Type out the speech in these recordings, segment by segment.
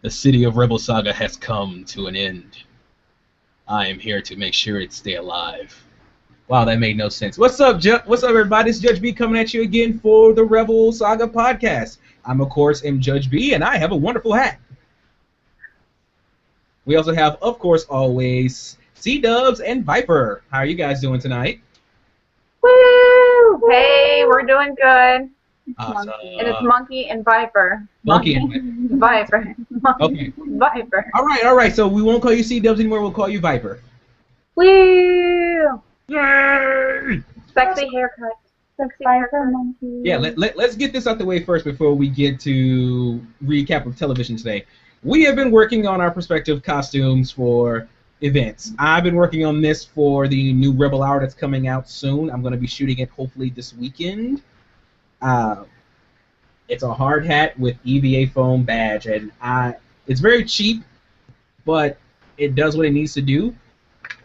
The city of Rebel Saga has come to an end. I am here to make sure it stay alive. Wow, that made no sense. What's up, What's up, everybody? It's Judge B coming at you again for the Rebel Saga podcast. I'm, of course, Judge B, and I have a wonderful hat. We also have, of course, always C-Dubs and Viper. How are you guys doing tonight? Woo! Hey, we're doing good. Awesome. And it's Monkey and Viper. Monkey and Viper. Okay. Viper. All right. So we won't call you C-Dubs anymore. We'll call you Viper. Woo! Yay! Sexy haircut. Sexy Viper Monkey. Yeah, let's get this out the way first before we get to recap of television today. We have been working on our prospective costumes for events. I've been working on this for the new Rebel Hour that's coming out soon. I'm going to be shooting it hopefully this weekend. It's a hard hat with EVA foam badge, and it's very cheap, but it does what it needs to do.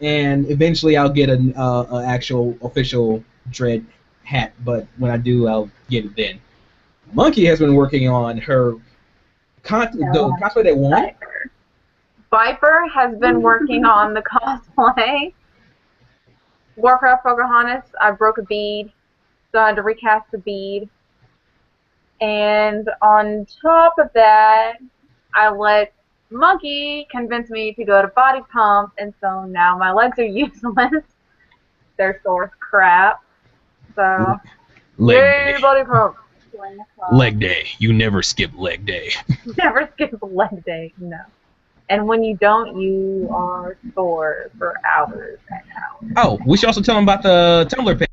And eventually I'll get an actual official Dread hat, but when I do, I'll get it then. Monkey has been working on her the cosplay they want. Viper has been working on the cosplay. Warcraft Pocahontas, I broke a bead, so I had to recast the bead. And on top of that, I let Monkey convince me to go to Body Pump, and so now my legs are useless. They're sore crap. So, yay, Body Pump. Leg day. You never skip leg day. Never skip leg day, no. And when you don't, you are sore for hours and hours. Oh, we should also tell them about the Tumblr page.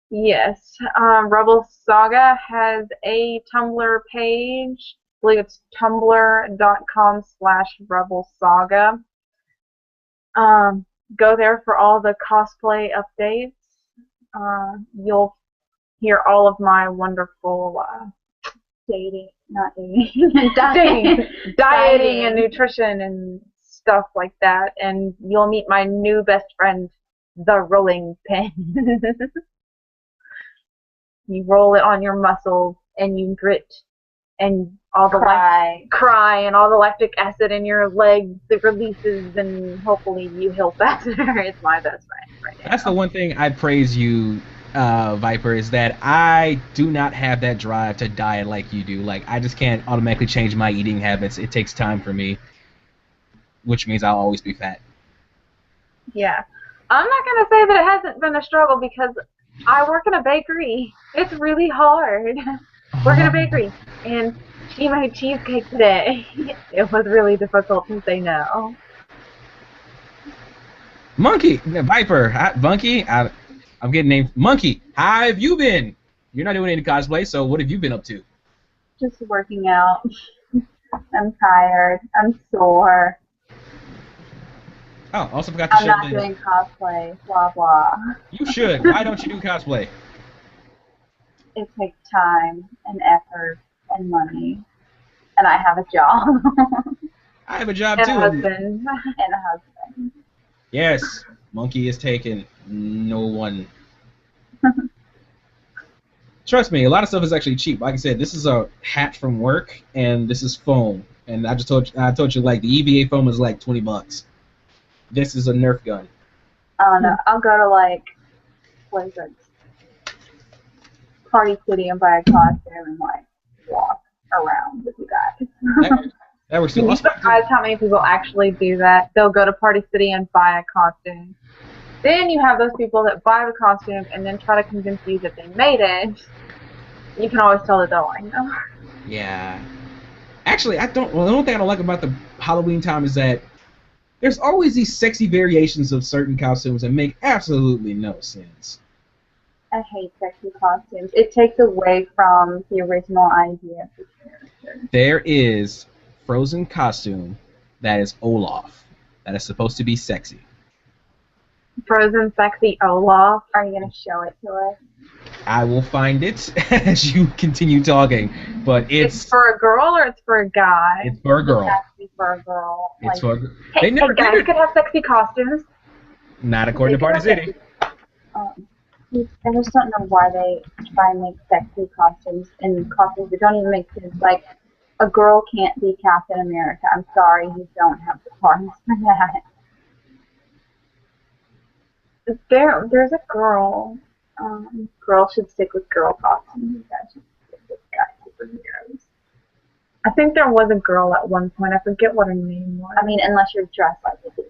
Yes, Rebel Saga has a Tumblr page. I believe it's tumblr.com/rebelsaga. Go there for all the cosplay updates. You'll hear all of my wonderful dieting and nutrition and stuff like that. And you'll meet my new best friend, the rolling pin. You roll it on your muscles, and you grit, and all the cry, and all the lactic acid in your legs it releases, and hopefully you heal faster. It's my best friend right now. That's the one thing I praise you, Viper, is that I do not have that drive to diet like you do. Like, I just can't automatically change my eating habits. It takes time for me, which means I'll always be fat. Yeah. I'm not going to say that it hasn't been a struggle because I work in a bakery. It's really hard. Work in a bakery. And she made cheesecake today. It was really difficult to say no. Monkey, Viper, Monkey, I'm getting named Monkey. How have you been? You're not doing any cosplay, so what have you been up to? Just working out. I'm tired. I'm sore. Oh, also forgot to I'm show not doing cosplay. Blah blah. You should. Why don't you do cosplay? It takes time and effort and money, and I have a job. I have a job and too. A husband. And a husband. Yes, Monkey is taken. No one. Trust me, a lot of stuff is actually cheap. Like I said, this is a hat from work, and this is foam. And I told you like the EVA foam is like $20. This is a Nerf gun. I don't know. I'll go to like, what is it? Party City and buy a costume and like walk around with you guys. That works too. You'd be surprised how many people actually do that. They'll go to Party City and buy a costume. Then you have those people that buy the costume and then try to convince you that they made it. You can always tell that they're lying, though. Yeah. Actually, the only thing I don't like about the Halloween time is that there's always these sexy variations of certain costumes that make absolutely no sense. I hate sexy costumes. It takes away from the original idea of the character. There is Frozen costume that is Olaf, that is supposed to be sexy. Frozen sexy Olaf. Are you going to show it to us? I will find it as you continue talking, but it's for a girl or it's for a guy? It's for a girl. It has to be for a girl. It's for a girl. Hey, guys could have sexy costumes. Not according to Party City. I just don't know why they try and make sexy costumes and costumes that don't even make sense. Like A girl can't be Captain America. I'm sorry, you don't have the parts for that. There's a girl. Girls should stick with girl costumes. Guys should stick with guy superheroes. I think there was a girl at one point. I forget what her name was. I mean, unless you're dressed like a dude.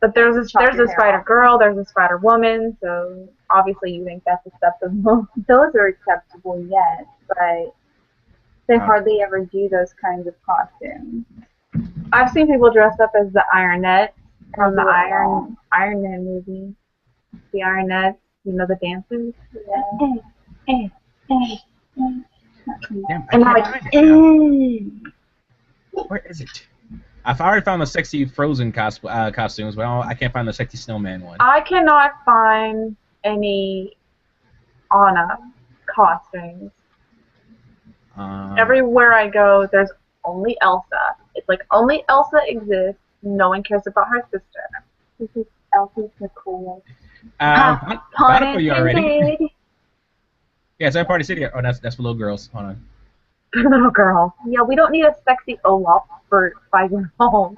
But there's a your hair Spider off. Girl, there's a Spider Woman, so obviously you think that's acceptable. Those are acceptable, yes, but they hardly ever do those kinds of costumes. I've seen people dressed up as the Ironette from the Wow. Iron Man movie. The Ironettes, you know, the dancers. Yeah. Damn, And I like, can't find it now. Where is it? I've already found the sexy Frozen costumes, but I can't find the sexy snowman one. I cannot find any Anna costumes. Everywhere I go, there's only Elsa. It's like only Elsa exists. No one cares about her sister. Because Elsa's the coolest. Found it for you already. Intended. Yeah, it's at Party City. Oh, that's for little girls. Hold on. Little girl. Yeah, we don't need a sexy Olaf for 5-year-olds.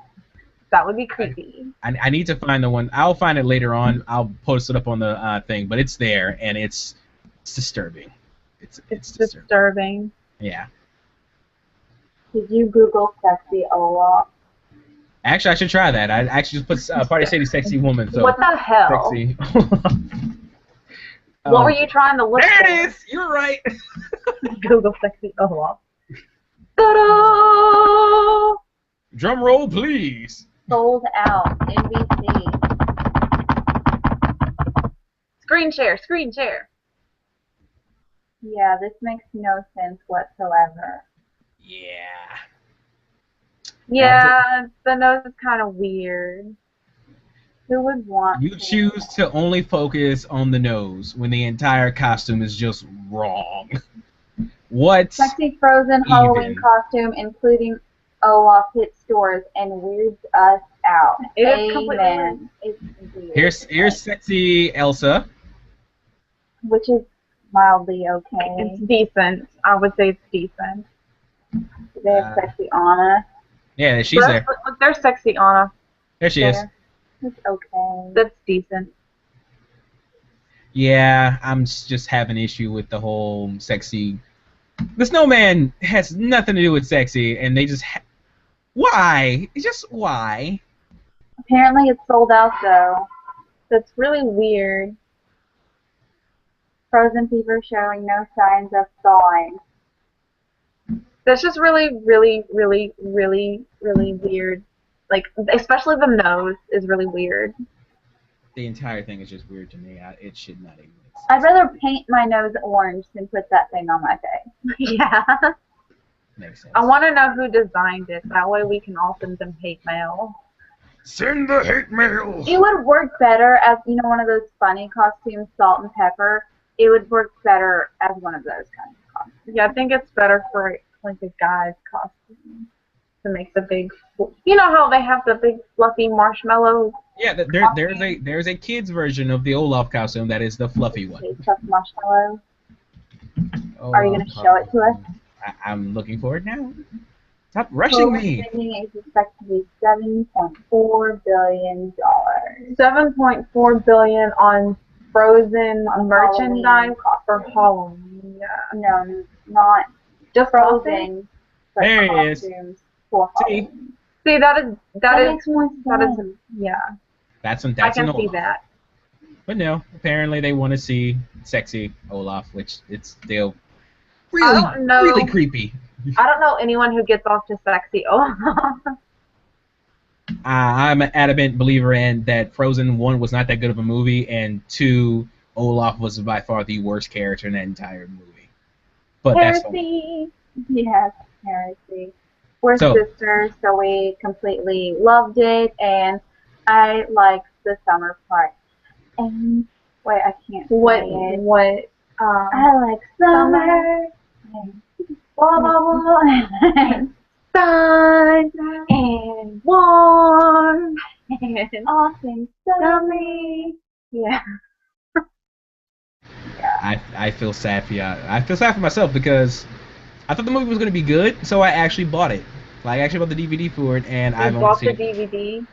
That would be creepy. I need to find the one. I'll find it later on. I'll post it up on the thing, but it's there, and it's disturbing. It's disturbing. Yeah. Did you Google sexy Olaf? Actually, I should try that. I actually just put Party City sexy woman. So What the hell? sexy. What were you trying to look There for? it is. You're right. Google sexy Olaf. Ta-da! Drum roll, please. Sold out. NBC. Screen share. Screen share. Yeah, this makes no sense whatsoever. Yeah. Yeah, the nose is kind of weird. Who would want You to? choose to only focus on the nose when the entire costume is just wrong. What? Sexy Frozen Halloween costume, including Olaf, hit stores and weirds us out. It is completely Amen. It's weird. Here's sexy Elsa. Which is mildly okay. It's decent. I would say it's decent. They have sexy Anna. Yeah, she's there. Look, there's sexy Anna. There she is. It's okay. That's decent. Yeah, I'm just having an issue with the whole sexy. The snowman has nothing to do with sexy, and they just. Why? Just why? Apparently it's sold out though. That's really weird. Frozen fever showing no signs of thawing. That's just really, really, really, really, really weird. Like, especially the nose is really weird. The entire thing is just weird to me. It should not even exist. I'd rather paint my nose orange than put that thing on my face. Yeah. Makes sense. I want to know who designed it. That way we can all send them hate mail. Send the hate mail. It would work better as, you know, one of those funny costumes, Salt and Pepper. It would work better as one of those kinds of costumes. Yeah, I think it's better for like a guy's costume to make the big. You know how they have the big fluffy marshmallow. Yeah, there's a kid's version of the Olaf costume that is the fluffy one. Chuck Marshmallow. Oh, Are you going to show it to us? I'm looking for it now. Stop rushing me. Spending is expected to be $7.4 billion. $7.4 billion on Frozen merchandise Halloween for Halloween. Yeah. No, not Just Frozen, but There it is. costumes for See? Halloween. See, that makes more sense. is yeah. That's I can an see Olaf. that. But no, apparently they want to see sexy Olaf, which it's still I don't know. really creepy. I don't know anyone who gets off to sexy Olaf. I'm an adamant believer in that Frozen 1 was not that good of a movie, and 2, Olaf was by far the worst character in that entire movie. But Heresy. Yes, heresy. We're sisters, so we completely loved it, and I liked the summer part. And wait, I can't say it. What? I like summer. Blah, blah, blah. Sun and warm And all things summery. Yeah. I feel sad for you. I feel sad for myself because I thought the movie was going to be good, so I actually bought it. Like, I actually bought the DVD for it, and I've You only bought seen the it. DVD?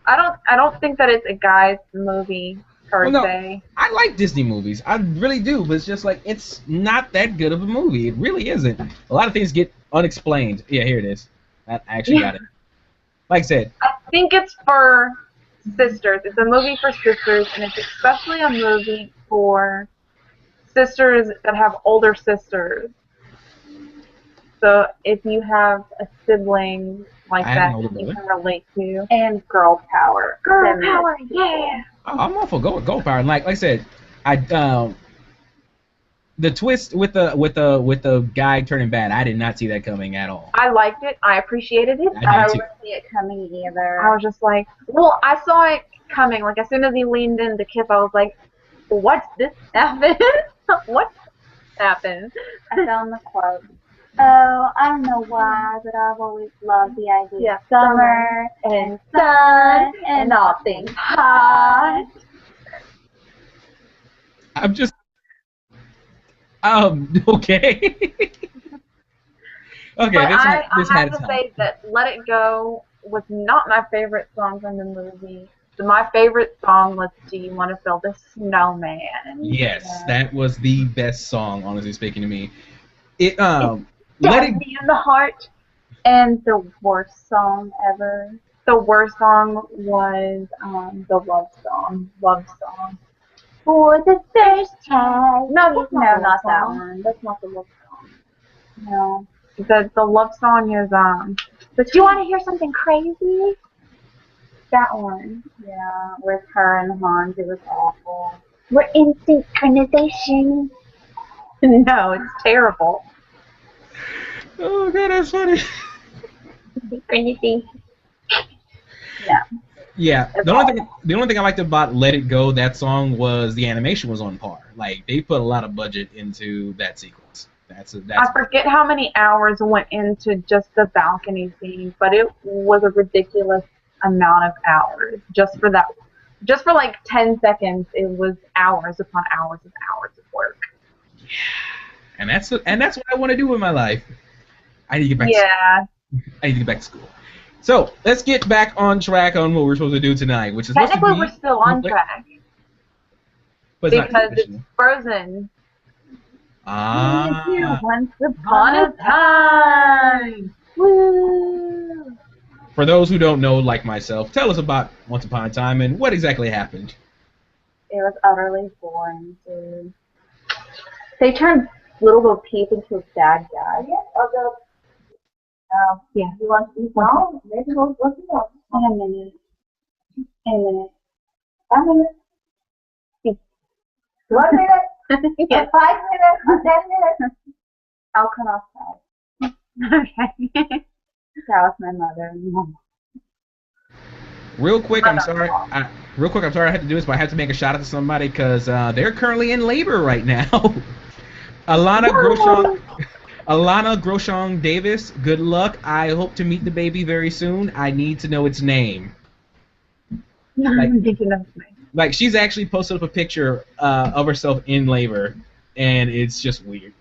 I don't think that it's a guy's movie Well, per no, se. I like Disney movies. I really do, but it's just like it's not that good of a movie. It really isn't. A lot of things get unexplained. Yeah, here it is. I actually got it. Like I said, I think it's for sisters. It's a movie for sisters, and it's especially a movie for sisters that have older sisters. So if you have a sibling like I have an that older you brother. can relate to. And girl power. Girl Feminist. power, yeah! I'm all for Gold Power. And like I said, I the twist with the guy turning bad, I did not see that coming at all. I liked it. I appreciated it. I did too. didn't see it coming either. I was just like, well, I saw it coming. Like, as soon as he leaned in to kiss, I was like, what's this happen? What happened? I found the quote. Oh, I don't know why, but I've always loved the idea of summer and sun and all things hot. I'm just okay. Okay, But this I had have its to time. say that Let It Go was not my favorite song from the movie. My favorite song was Do You Want to Build a Snowman? Yes, that was the best song, honestly speaking to me. It Let let it me in the heart. And the worst song ever. The worst song was the love song. Love song. For the first time. No, that's No, not not the that love song. one. That's not the love song. No. The love song is But you want to hear something crazy? That one. Yeah, with her and Hans, it was awful. We're in synchronization. No, it's terrible. Oh god, that's funny. Synchronization. Yeah. Yeah, the only thing I liked about Let It Go, that song, was the animation was on par. Like they put a lot of budget into that sequence. I forget how many hours went into just the balcony scene, but it was a ridiculous amount of hours just for that. Just for like 10 seconds, it was hours upon hours of hours of work. and that's what I want to do with my life. I need to get back. Yeah. I need to get back to school. So let's get back on track on what we're supposed to do tonight, which is Technically, supposed to we're be, still on track but it's not because it's official. Frozen. Ah. Once upon a time. Woo! For those who don't know, like myself, tell us about Once Upon a Time and what exactly happened. It was utterly boring, dude. They turned Little Bo Peep into a bad guy. Yeah. You want to know? Maybe we'll look it up. In a minute. In a minute. 1 minute. 1 minute. Yeah. 5 minutes. 10 minutes. I'll come outside. Okay. That was my mother. Real quick, I'm sorry. I had to do this, but I have to make a shout out to somebody because they're currently in labor right now. Alana Groshong Davis, good luck. I hope to meet the baby very soon. I need to know its name. Like she's actually posted up a picture of herself in labor, and it's just weird.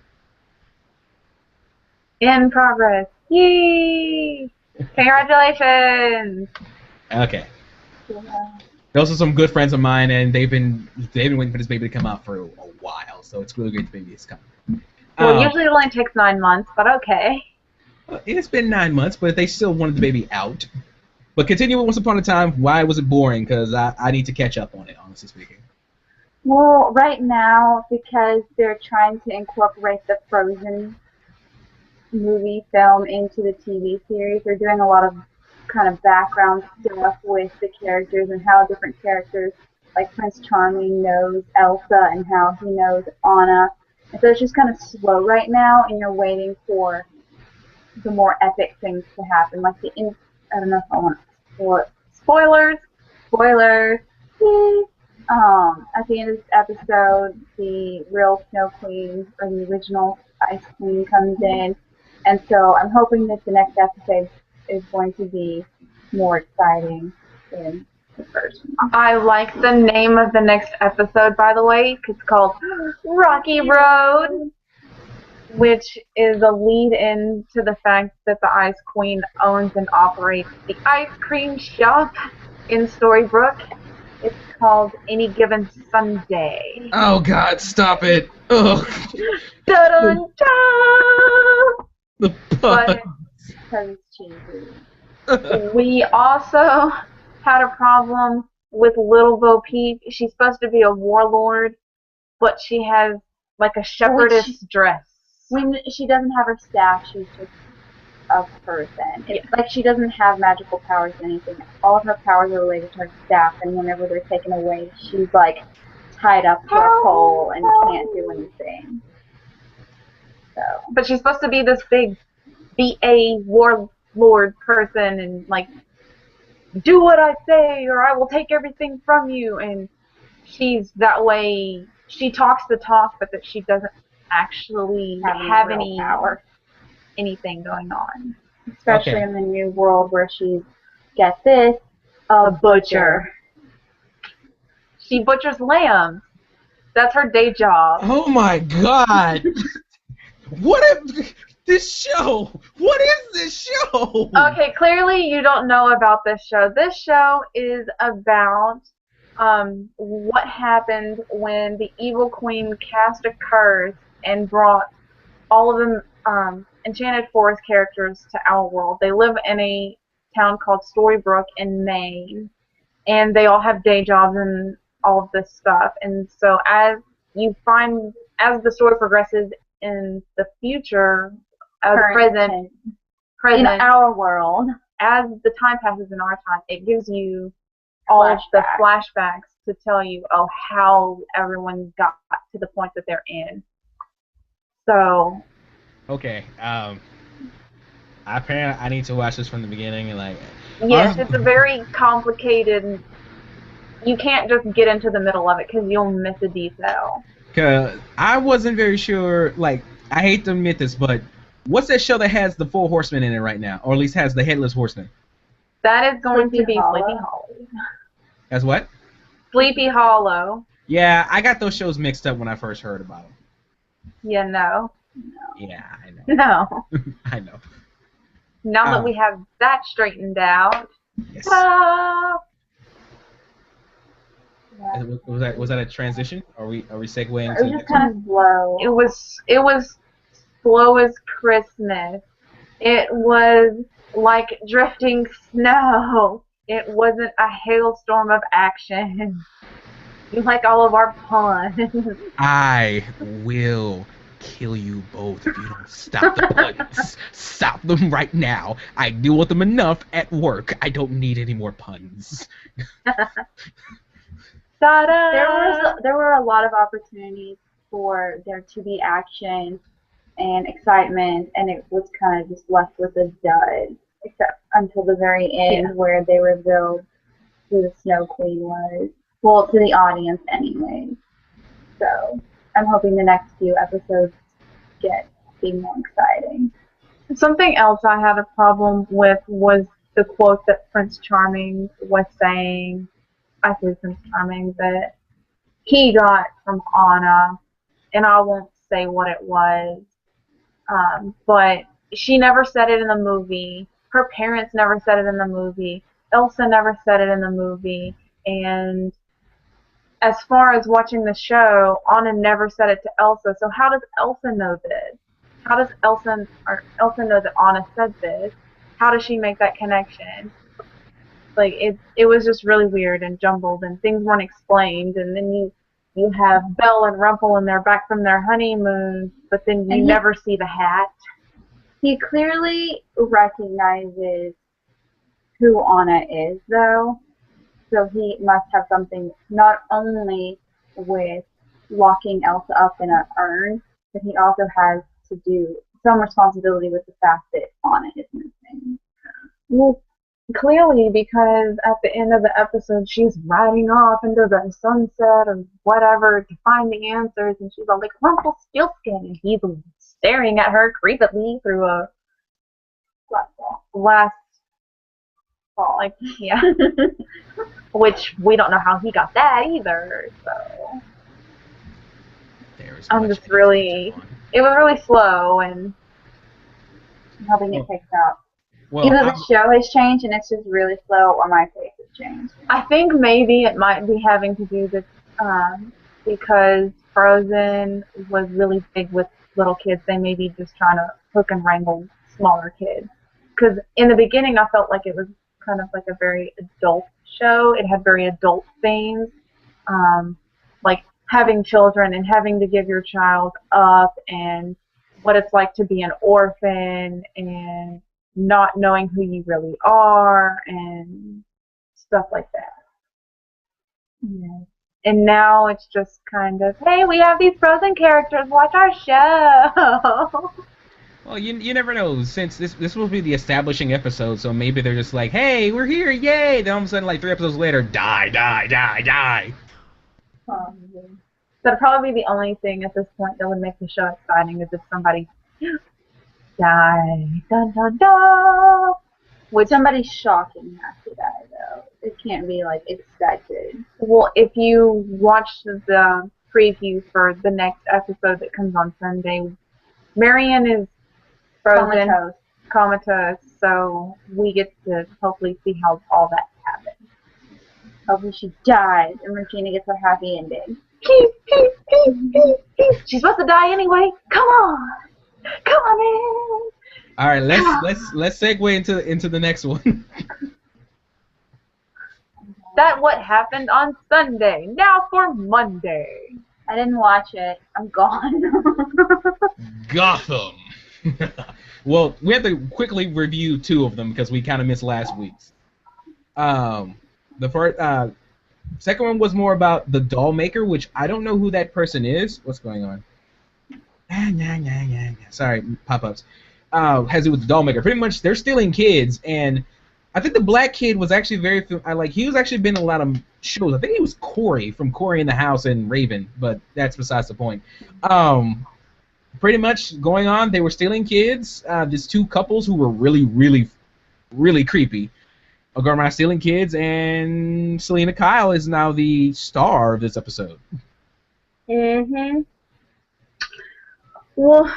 In progress. Yay! Congratulations! Okay. Yeah. Those are some good friends of mine, and they've been waiting for this baby to come out for a while. So it's really great the baby is coming. Well, usually it only takes 9 months, but okay. It's been 9 months, but they still wanted the baby out. But continue with Once Upon a Time. Why was it boring? Because I need to catch up on it, honestly speaking. Well, right now, because they're trying to incorporate the Frozen movie film into the TV series, they're doing a lot of kind of background stuff with the characters and how different characters, like Prince Charming knows Elsa and how he knows Anna. And so it's just kind of slow right now, and you're waiting for the more epic things to happen. Like I don't know if I want to spoilers. At the end of this episode, the real Snow Queen, or the original Ice Queen, comes in. And so I'm hoping that the next episode is going to be more exciting than the first one. I like the name of the next episode, by the way. It's called Rocky Road. which is a lead-in to the fact that the Ice Queen owns and operates the ice cream shop in Storybrooke. It's called Any Given Sunday. Oh God, stop it! Ugh. Dun dun! The But Because it's cheesy. we also had a problem with Little Bo Peep. She's supposed to be a warlord, but she has like a shepherdess dress. When she doesn't have her staff, she's just a person. It's like she doesn't have magical powers or anything. All of her powers are related to her staff, and whenever they're taken away, she's like tied up to a pole and can't do anything. So, but she's supposed to be this big BA warlord person and like do what I say or I will take everything from you, and she's that way. She talks the talk, but that she doesn't actually have any power. Anything going on. Especially in the new world where she's, get this, a butcher. She butchers lambs. That's her day job. Oh my God! What if this show? What is this show? Okay, clearly you don't know about this show. This show is about what happened when the evil queen cast a curse and brought all of them Enchanted Forest characters to our world. They live in a town called Storybrooke in Maine, and they all have day jobs and all of this stuff. And so as the story progresses in the future, present in our world, as the time passes in our time, it gives you all of the flashbacks to tell you, how everyone got to the point that they're in. So. Okay. Apparently, I need to watch this from the beginning and like. Yes, it's a very complicated. You can't just get into the middle of it because you'll miss a detail. Cause I wasn't very sure. Like, I hate to admit this, but what's that show that has the 4 horsemen in it right now, or at least has the headless horseman? That is going to be Sleepy Hollow. As what? Sleepy Hollow. Yeah, I got those shows mixed up when I first heard about them. Yeah, no. Yeah, I know. No. I know. Now that we have that straightened out. Yes. Yeah. Was that a transition? Are we segueing? It was just kind of slow. It was slow as Christmas. It was like drifting snow. It wasn't a hailstorm of action. You like all of our puns. I will kill you both if you don't stop the puns. Stop them right now. I deal with them enough at work. I don't need any more puns. There were a lot of opportunities for there to be action and excitement, and it was kind of just left with a dud, except until the very end where they revealed who the Snow Queen was. Well, to the audience anyway. So I'm hoping the next few episodes be more exciting. Something else I had a problem with was the quote that Prince Charming was saying. I say Prince Charming, that he got from Anna, and I won't say what it was, but she never said it in the movie. Her parents never said it in the movie. Elsa never said it in the movie. And as far as watching the show, Anna never said it to Elsa. So how does Elsa know this? How does Elsa know that Anna said this? How does she make that connection? Like it was just really weird and jumbled, and things weren't explained. And then you have Belle and Rumple, and they're back from their honeymoon, but then you never see the hat. He clearly recognizes who Anna is, though. So he must have something not only with locking Elsa up in an urn, but he also has to do some responsibility with the fact that Anna is missing. Well, clearly, because at the end of the episode, she's riding off into the sunset or whatever to find the answers, and she's all like, Rumpelstiltskin, and he's staring at her creepily through a glass ball. Like, yeah. Which we don't know how he got that either, so I'm just really It was really slow, and I'm hoping it picks up. Well, Either the show has changed and it's just really slow, or my face has changed. I think maybe it might be having to do with because Frozen was really big with little kids. They may be just trying to hook and wrangle smaller kids. Because in the beginning, I felt like it was kind of like a very adult show. It had very adult themes, like having children and having to give your child up, and what it's like to be an orphan, and not knowing who you really are, and stuff like that. Yeah. And now it's just kind of, hey, we have these Frozen characters, watch our show. well, you never know. Since this will be the establishing episode, so maybe they're just like, hey, we're here, yay! Then all of a sudden, like 3 episodes later, die, die, die, die. That'd probably be the only thing at this point that would make the show exciting is if somebody die, dun dun dun. Would somebody shocking have to die though? It can't be like expected. Well, if you watch the preview for the next episode that comes on Sunday, Marion is frozen, comatose, so we get to hopefully see how all that happens. Hopefully she dies and Regina gets a happy ending. She's supposed to die anyway. Come on in. All right, let's segue into the next one. That what happened on Sunday. Now for Monday. I didn't watch it. I'm gone. Gotham. Well, we have to quickly review 2 of them because we kind of missed last week's. The first, second one was more about the doll maker, which I don't know who that person is. What's going on? Sorry, pop-ups. Has to do with the doll maker. Pretty much, they're stealing kids, and I think the black kid was actually he was actually been in a lot of shows. I think he was Corey from Corey in the House and Raven, but that's besides the point. Pretty much going on, they were stealing kids. These 2 couples who were really, really, really creepy are going around stealing kids, and Selena Kyle is now the star of this episode. Mm-hmm. Well,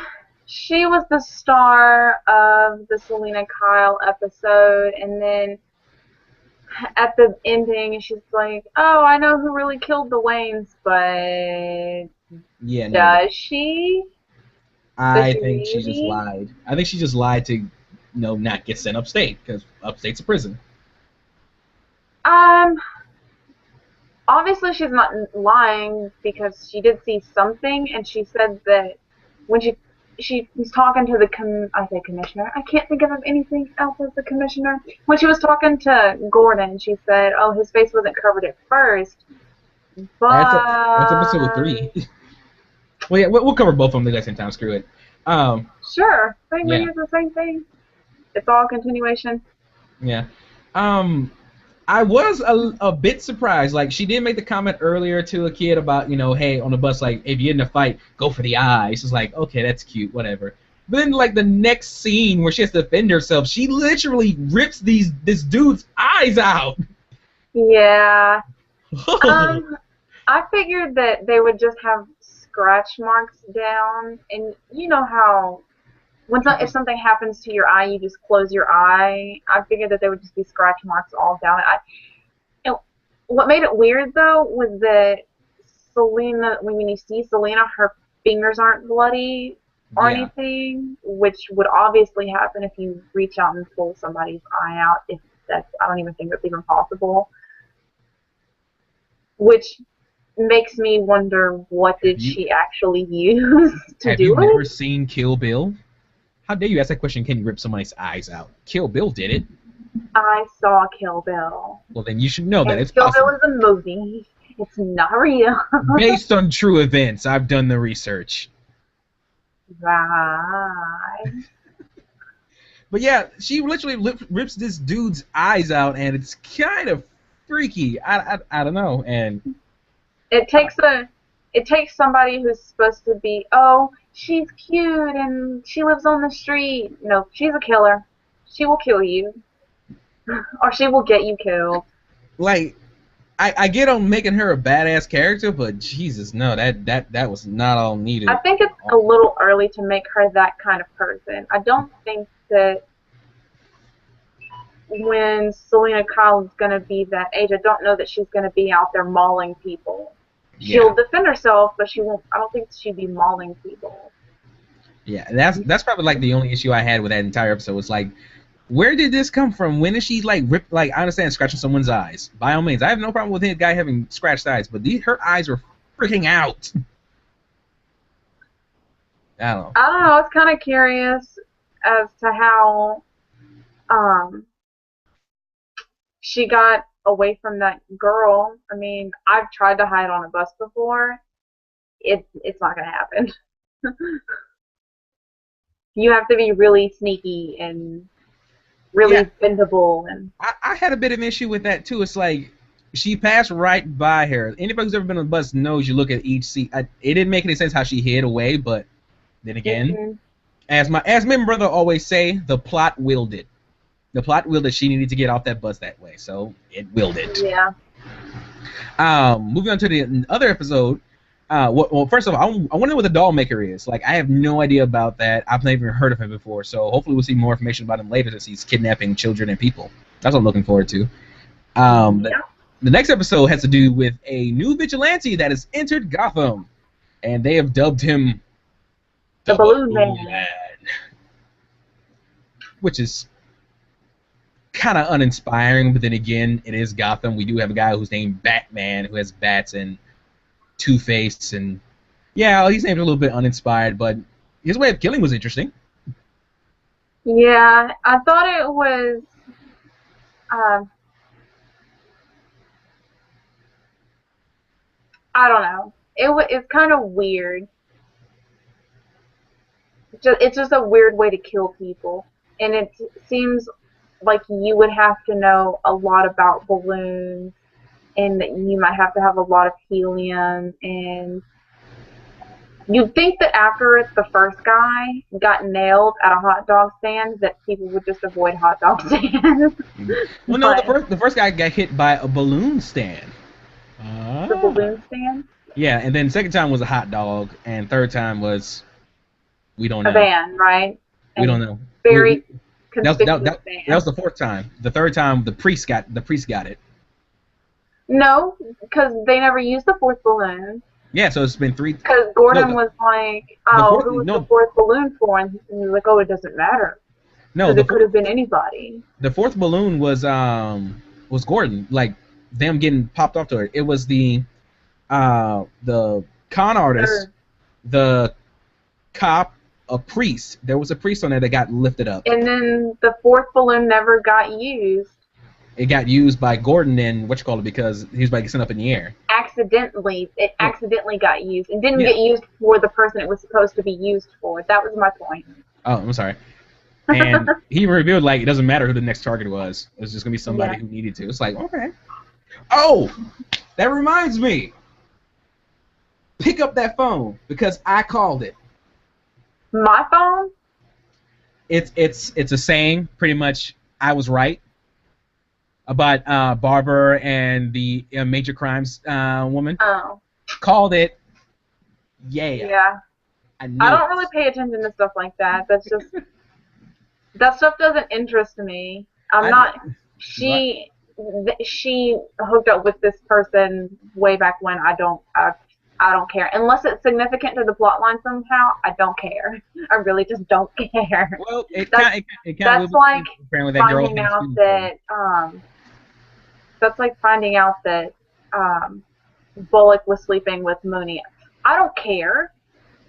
she was the star of the Selena Kyle episode, and then at the ending, she's like, "Oh, I know who really killed the Waynes, but does she?" I think she just lied. I think she just lied to, not get sent upstate because upstate's a prison. Obviously she's not lying because she did see something, and she said that when she was talking to the commissioner. I can't think of anything else as the commissioner. When she was talking to Gordon, she said, "Oh, his face wasn't covered at first." But that's episode 3. Well, yeah, we'll cover both of them at the same time. Screw it. Sure, same thing is the same thing. It's all continuation. Yeah. I was a bit surprised. Like, she did make the comment earlier to a kid about, hey, on the bus, like, if you're in a fight, go for the eyes. It's like, okay, that's cute, whatever. But then, like, the next scene where she has to defend herself, she literally rips this dude's eyes out. Yeah. I figured that they would just have scratch marks down, and you know how if something happens to your eye, you just close your eye. I figured that there would just be scratch marks all down it. What made it weird, though, was that Selena, when you see Selena, her fingers aren't bloody or anything, which would obviously happen if you reach out and pull somebody's eye out. I don't even think that's even possible. Which makes me wonder, what did she actually use to do it? Have you never seen Kill Bill? How dare you ask that question? Can you rip somebody's eyes out? Kill Bill did it. I saw Kill Bill. Well, then you should know that it's Kill possible. Bill is a movie. It's not real. Based on true events. I've done the research. Right. But yeah, she literally rips this dude's eyes out, and it's kind of freaky. I don't know, and it takes somebody who's supposed to be, oh, she's cute and she lives on the street. No, she's a killer. She will kill you, or she will get you killed. Like, I get on making her a badass character, but Jesus, no, that was not all needed. I think it's a little early to make her that kind of person. I don't think that when Selena Kyle is going to be that age, I don't know that she's going to be out there mauling people. She'll defend herself, but she won't. I don't think she'd be mauling people. Yeah, that's probably like the only issue I had with that entire episode. Was like, where did this come from? When is she like ripped? Like, I understand scratching someone's eyes. By all means, I have no problem with the guy having scratched eyes, but her eyes were freaking out. I don't know. I was kind of curious as to how she got away from that girl. I mean, I've tried to hide on a bus before. It's not gonna happen. You have to be really sneaky and really bendable. And I had a bit of an issue with that too. It's like she passed right by her. Anybody who's ever been on a bus knows you look at each seat. It didn't make any sense how she hid away, but then again, as my brother always say, the plot willed it. The plot willed that she needed to get off that bus that way, so it willed it. Yeah. Moving on to the other episode. Well, first of all, I wonder what the doll maker is. Like, I have no idea about that. I've never even heard of him before, so hopefully we'll see more information about him later since he's kidnapping children and people. That's what I'm looking forward to. The next episode has to do with a new vigilante that has entered Gotham, and they have dubbed him the Balloon Man. Which is kind of uninspiring, but then again, it is Gotham. We do have a guy who's named Batman, who has bats and Two-Face, and yeah, he's named a little bit uninspired, but his way of killing was interesting. Yeah, I thought it was I don't know. It's kind of weird. It's just a weird way to kill people, and it seems like you would have to know a lot about balloons, and that you might have to have a lot of helium, and you'd think that after the first guy got nailed at a hot dog stand, that people would just avoid hot dog stands. Well, no, the first guy got hit by a balloon stand. The balloon stand? Yeah, and then second time was a hot dog, and third time was, we don't know. A van, right? We don't know. Very that conspicuous was the fourth time. The third time, the priest got it. No, because they never used the fourth balloon. Yeah, so it's been three. Because Gordon was like, who was the fourth balloon for? And he was like, oh, it doesn't matter. No, it could have been anybody. The fourth balloon was Gordon, like them getting popped off to it. It was the con artist, the cop, a priest. There was a priest on there that got lifted up. And then the fourth balloon never got used. It got used by Gordon and because he was about to get sent up in the air. Accidentally. It accidentally got used. It didn't get used for the person it was supposed to be used for. That was my point. Oh, I'm sorry. And he revealed, like, it doesn't matter who the next target was. It was just going to be somebody who needed to. It's like, okay. Oh! That reminds me. Pick up that phone, because I called it. My phone? It's a saying, pretty much, I was right. About Barber and the major crimes woman. Oh. Called it. Yeah. I don't really pay attention to stuff like that. That's just that stuff doesn't interest me. She hooked up with this person way back when. I don't care unless it's significant to the plot line somehow. I don't care. I really just don't care. Well, that's like finding out that that's like finding out that Bullock was sleeping with Mooney. I don't care.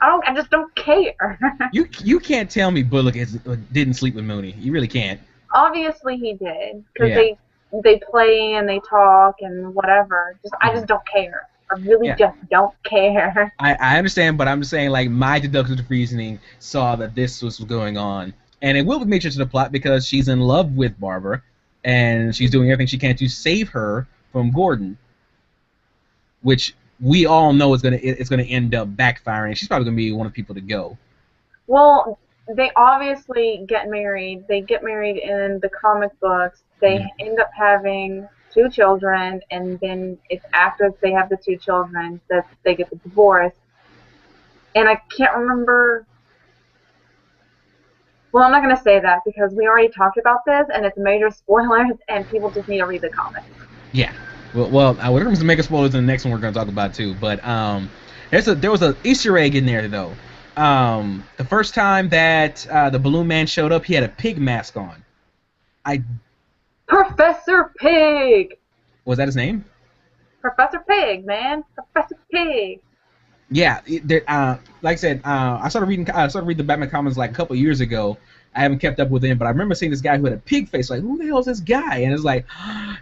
I just don't care. You can't tell me Bullock didn't sleep with Mooney. You really can't. Obviously he did, because they play and they talk and whatever. I just don't care. I really just don't care. I understand, but I'm just saying, like, my deductive reasoning saw that this was going on, and it will be major to the plot because she's in love with Barbara, and she's doing everything she can to save her from Gordon, which we all know it's gonna end up backfiring. She's probably gonna be one of the people to go. Well, they obviously get married. They get married in the comic books. They end up having 2 children, and then it's after they have the 2 children that they get the divorce. And I can't remember. Well, I'm not going to say that because we already talked about this, and it's major spoilers, and people just need to read the comics. Yeah. Well, we're going to make a spoilers in the next one we're going to talk about too. But there was an Easter egg in there though. The first time that the Balloon Man showed up, he had a pig mask on. Professor Pig. Was that his name? Professor Pig, man. Professor Pig. Yeah, like I said, I started reading the Batman comics like a couple years ago. I haven't kept up with him, but I remember seeing this guy who had a pig face. Like, who the hell is this guy? And it's like,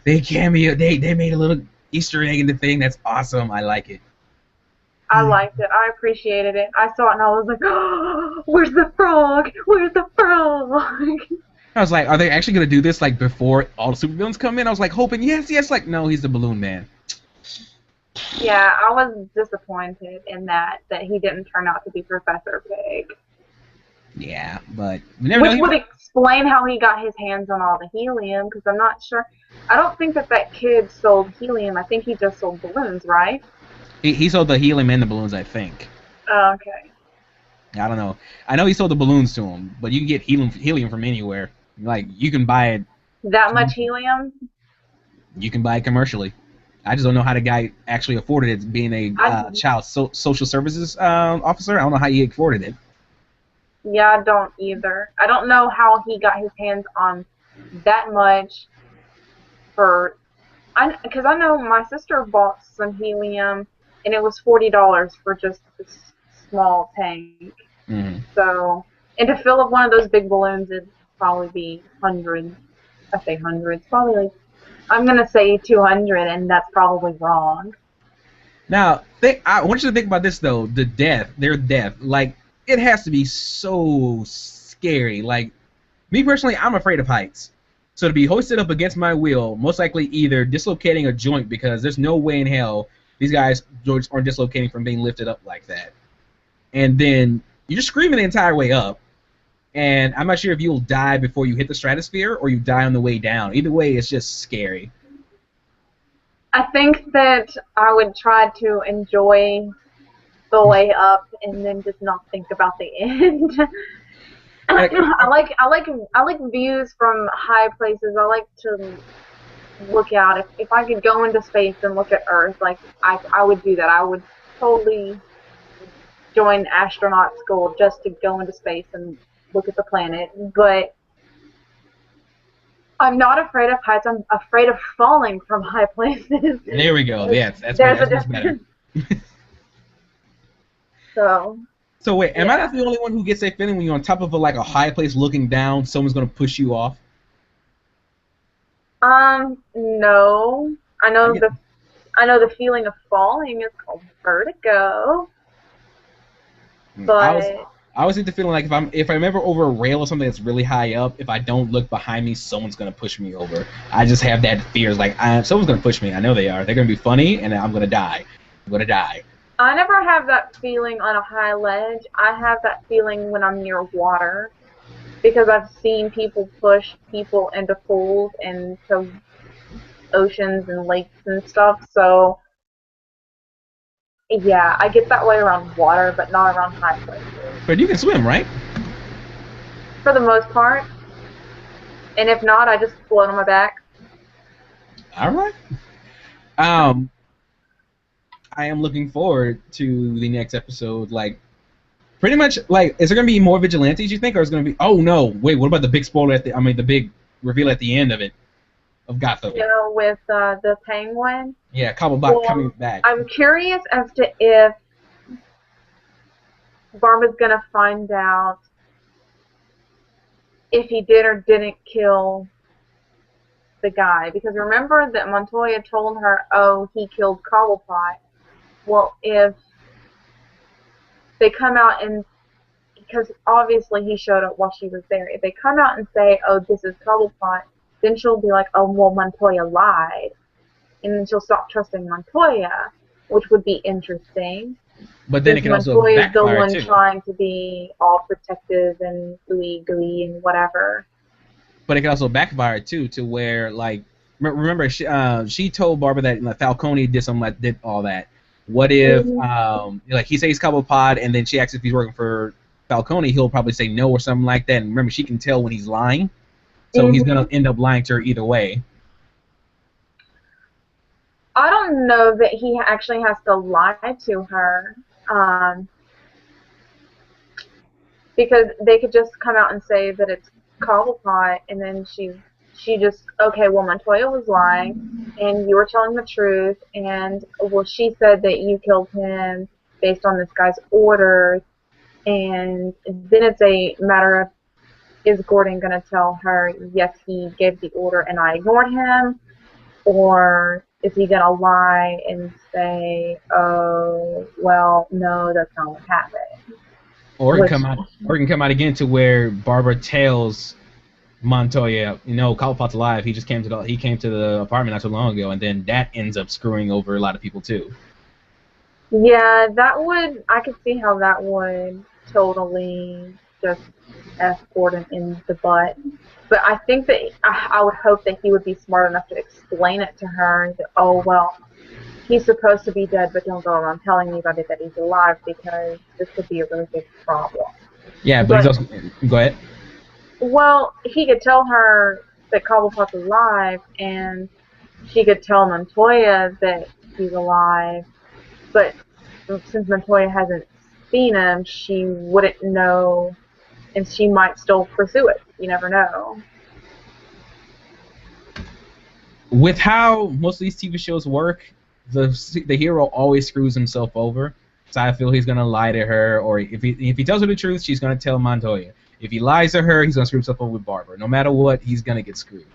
they made a little Easter egg in the thing. That's awesome. I like it. I liked it. I appreciated it. I saw it and I was like, oh, where's the frog? Where's the frog? I was like, are they actually gonna do this like before all the supervillains come in? I was like hoping, yes. Like, no, he's the Balloon Man. Yeah, I was disappointed in that he didn't turn out to be Professor Pig. Yeah, but we never Which would explain how he got his hands on all the helium, because I'm not sure. I don't think that kid sold helium. I think he just sold balloons, right? He sold the helium and the balloons, I think. Oh, okay. I don't know. I know he sold the balloons to him, but you can get helium from anywhere. Like, you can buy it. That much helium? You can buy it commercially. I just don't know how the guy actually afforded it, being a child social services officer. I don't know how he afforded it. Yeah, I don't either. I don't know how he got his hands on that much because I know my sister bought some helium, and it was $40 for just this small tank. Mm-hmm. So, and to fill up one of those big balloons, it'd probably be hundreds. I say hundreds, probably like, I'm gonna say 200, and that's probably wrong. Now, I want you to think about this though. Their death, like, it has to be so scary. Like, me personally, I'm afraid of heights. So to be hoisted up against my will, most likely either dislocating a joint, because there's no way in hell these guys joints aren't dislocating from being lifted up like that. And then you're screaming the entire way up. And I'm not sure if you'll die before you hit the stratosphere or you die on the way down. Either way, it's just scary. I think that I would try to enjoy the way up and then just not think about the end. I like views from high places. I like to look out. If I could go into space and look at Earth, like I would do that. I would totally join astronaut school just to go into space and look at the planet. But I'm not afraid of heights. I'm afraid of falling from high places. There we go. Yeah, that's better. So wait, am I not the only one who gets that feeling when you're on top of a high place looking down, someone's gonna push you off? No. I know the feeling of falling is called vertigo. But I always get the feeling like if I'm ever over a rail or something that's really high up, if I don't look behind me, someone's gonna push me over. I just have that fear. It's like someone's gonna push me. I know they are. They're gonna be funny, and I'm gonna die. I'm gonna die. I never have that feeling on a high ledge. I have that feeling when I'm near water, because I've seen people push people into pools and to oceans and lakes and stuff. So yeah, I get that way around water, but not around high places. But you can swim, right? For the most part. And if not, I just float on my back. All right. I am looking forward to the next episode. Like, pretty much, like, is there gonna be more vigilantes? You think, or is it gonna be? Oh no! Wait, what about the big spoiler the big reveal at the end of it, of Gotham? You know, with the Penguin. Yeah, Cobblepot coming back. I'm curious as to if Barbara's gonna find out if he did or didn't kill the guy, because remember that Montoya told her, "Oh, he killed Cobblepot." Well, if they come out and, because obviously he showed up while she was there, if they come out and say, "Oh, this is Cobblepot," then she'll be like, "Oh, well, Montoya lied," and then she'll stop trusting Montoya, which would be interesting. But then it can also Montoya's the backfire one too. trying to be all protective and gooey and whatever. But it can also backfire too, to where, like, remember she told Barbara that like, Falcone did something like did all that. What if like he says Cobblepot and then she asks if he's working for Falcone, he'll probably say no or something like that. And remember, she can tell when he's lying, so he's gonna end up lying to her either way. I don't know that he actually has to lie to her, because they could just come out and say that it's Cobblepot, and then she just, okay, well, Montoya was lying, and you were telling the truth, and, well, she said that you killed him based on this guy's orders, and then it's a matter of, is Gordon going to tell her, yes, he gave the order and I ignored him, or is he going to lie and say, oh, well, no, that's not what happened? Or it can come out again to where Barbara tells Montoya, Cobblepot's alive. He just came to the apartment not so long ago, and then that ends up screwing over a lot of people too. Yeah, I could see how that would totally just F Gordon in the butt. But I think that I would hope that he would be smart enough to explain it to her. That, oh, well, he's supposed to be dead, but don't go around telling anybody that he's alive because this could be a really big problem. Yeah, but he's also... Go ahead. Well, he could tell her that Cobblepot's alive, and she could tell Montoya that he's alive, but since Montoya hasn't seen him, she wouldn't know, and she might still pursue it. You never know. With how most of these TV shows work, the hero always screws himself over. So I feel he's gonna lie to her, or if he tells her the truth, she's gonna tell Montoya. If he lies to her, he's gonna screw himself over with Barbara. No matter what, he's gonna get screwed.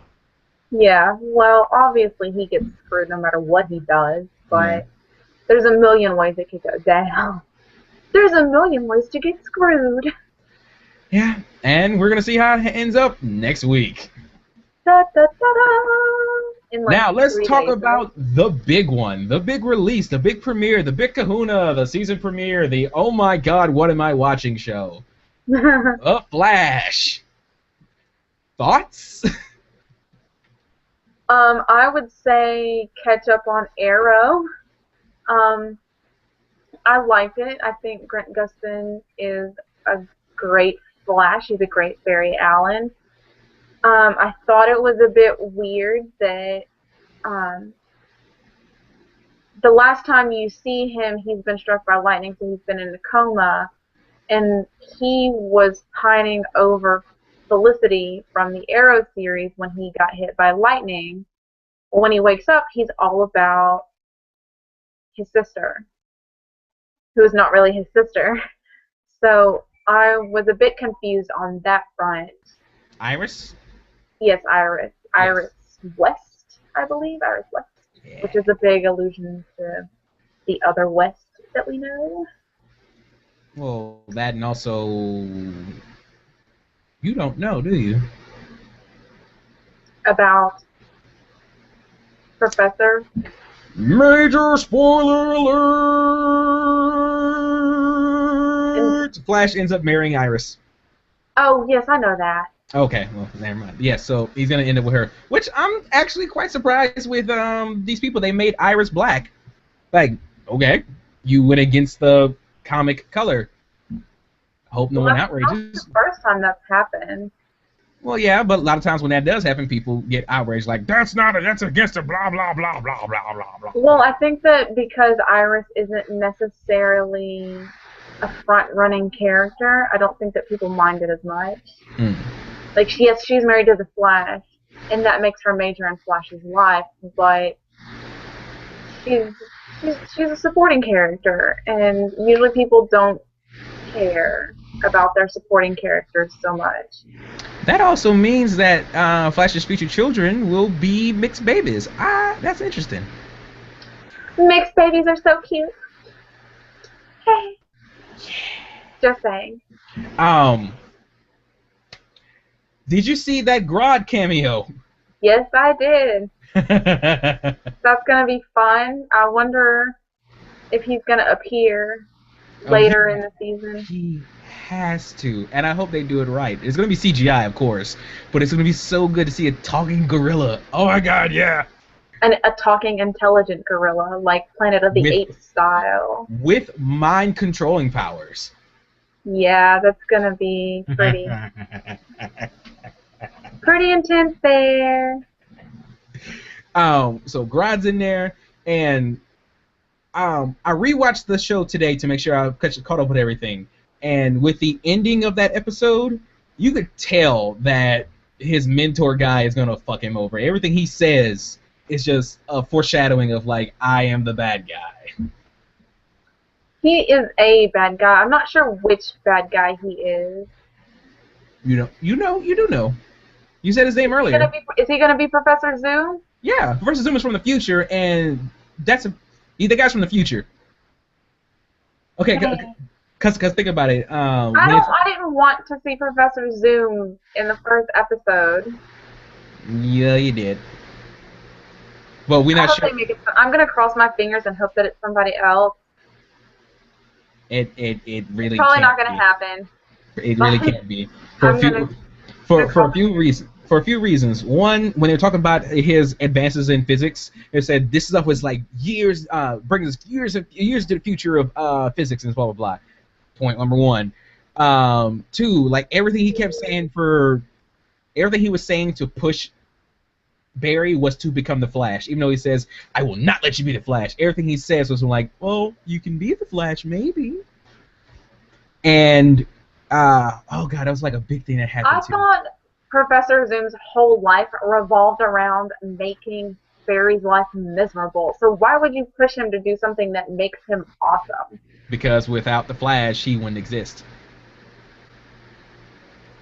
Yeah, well, obviously he gets screwed no matter what he does, but there's a million ways it could go down. There's a million ways to get screwed. Yeah, and we're gonna see how it ends up next week. Da, da, da, da. Now let's talk about the big one, the big release, the big premiere, the big kahuna, the season premiere, the oh my god, what am I watching show. The Flash. Thoughts? I would say catch up on Arrow. I liked it. I think Grant Gustin is a great Flash. He's a great Barry Allen. I thought it was a bit weird that the last time you see him, he's been struck by lightning, so he's been in a coma, and he was pining over Felicity from the Arrow series when he got hit by lightning. When he wakes up, he's all about his sister, who is not really his sister. So I was a bit confused on that front. Iris? Yes, Iris. Iris West, I believe. Iris West. Yeah. Which is a big allusion to the other West that we know. Well, that and also... You don't know, do you? About Professor? Major spoiler alert! Flash ends up marrying Iris. Oh, yes, I know that. Okay, well, never mind. Yeah, so he's gonna end up with her, which I'm actually quite surprised with. These people, they made Iris black. Like, okay, you went against the comic color. Hope no one outrages. That's the first time that's happened. Well, yeah, but a lot of times when that does happen, people get outraged. Like, that's against the blah blah blah blah blah blah blah. Well, I think that because Iris isn't necessarily a front-running character, I don't think that people mind it as much. Like, yes, she's married to the Flash, and that makes her major in Flash's life, but she's a supporting character, and usually people don't care about their supporting characters so much. That also means that Flash's future children will be mixed babies. That's interesting. Mixed babies are so cute. Hey. Just saying. Did you see that Grodd cameo? Yes, I did. That's gonna be fun. I wonder if he's gonna appear later in the season. He has to, and I hope they do it right. It's gonna be CGI, of course, but it's gonna be so good to see a talking gorilla. Oh my god, yeah! And a talking intelligent gorilla, like Planet of the With Apes style. with mind controlling powers. Yeah, that's gonna be pretty intense there. So Grodd's in there, and I rewatched the show today to make sure I caught up with everything. And with the ending of that episode, you could tell that his mentor guy is gonna fuck him over. Everything he says is just a foreshadowing of like, I am the bad guy. He is a bad guy. I'm not sure which bad guy he is. You do know. You said his name earlier. Is he gonna be Professor Zoom? Yeah, Professor Zoom is from the future, and the guy's from the future. Okay, cause think about it. I didn't want to see Professor Zoom in the first episode. Yeah, you did. Well, we're not sure. I'm gonna cross my fingers and hope that it's somebody else. It really. It's probably can't not gonna be. happen. It really can't be for a few reasons. One, when they were talking about his advances in physics, they said this stuff was like years, brings us years to the future of physics and blah blah blah. Point number one. Two, like everything he kept saying everything he was saying to push Barry was to become the Flash, even though he says, I will not let you be the Flash. Everything he says was like, well, you can be the Flash, maybe. And, oh god, that was like a big thing that happened I thought Professor Zoom's whole life revolved around making Barry's life miserable. So why would you push him to do something that makes him awesome? Because without the Flash, he wouldn't exist.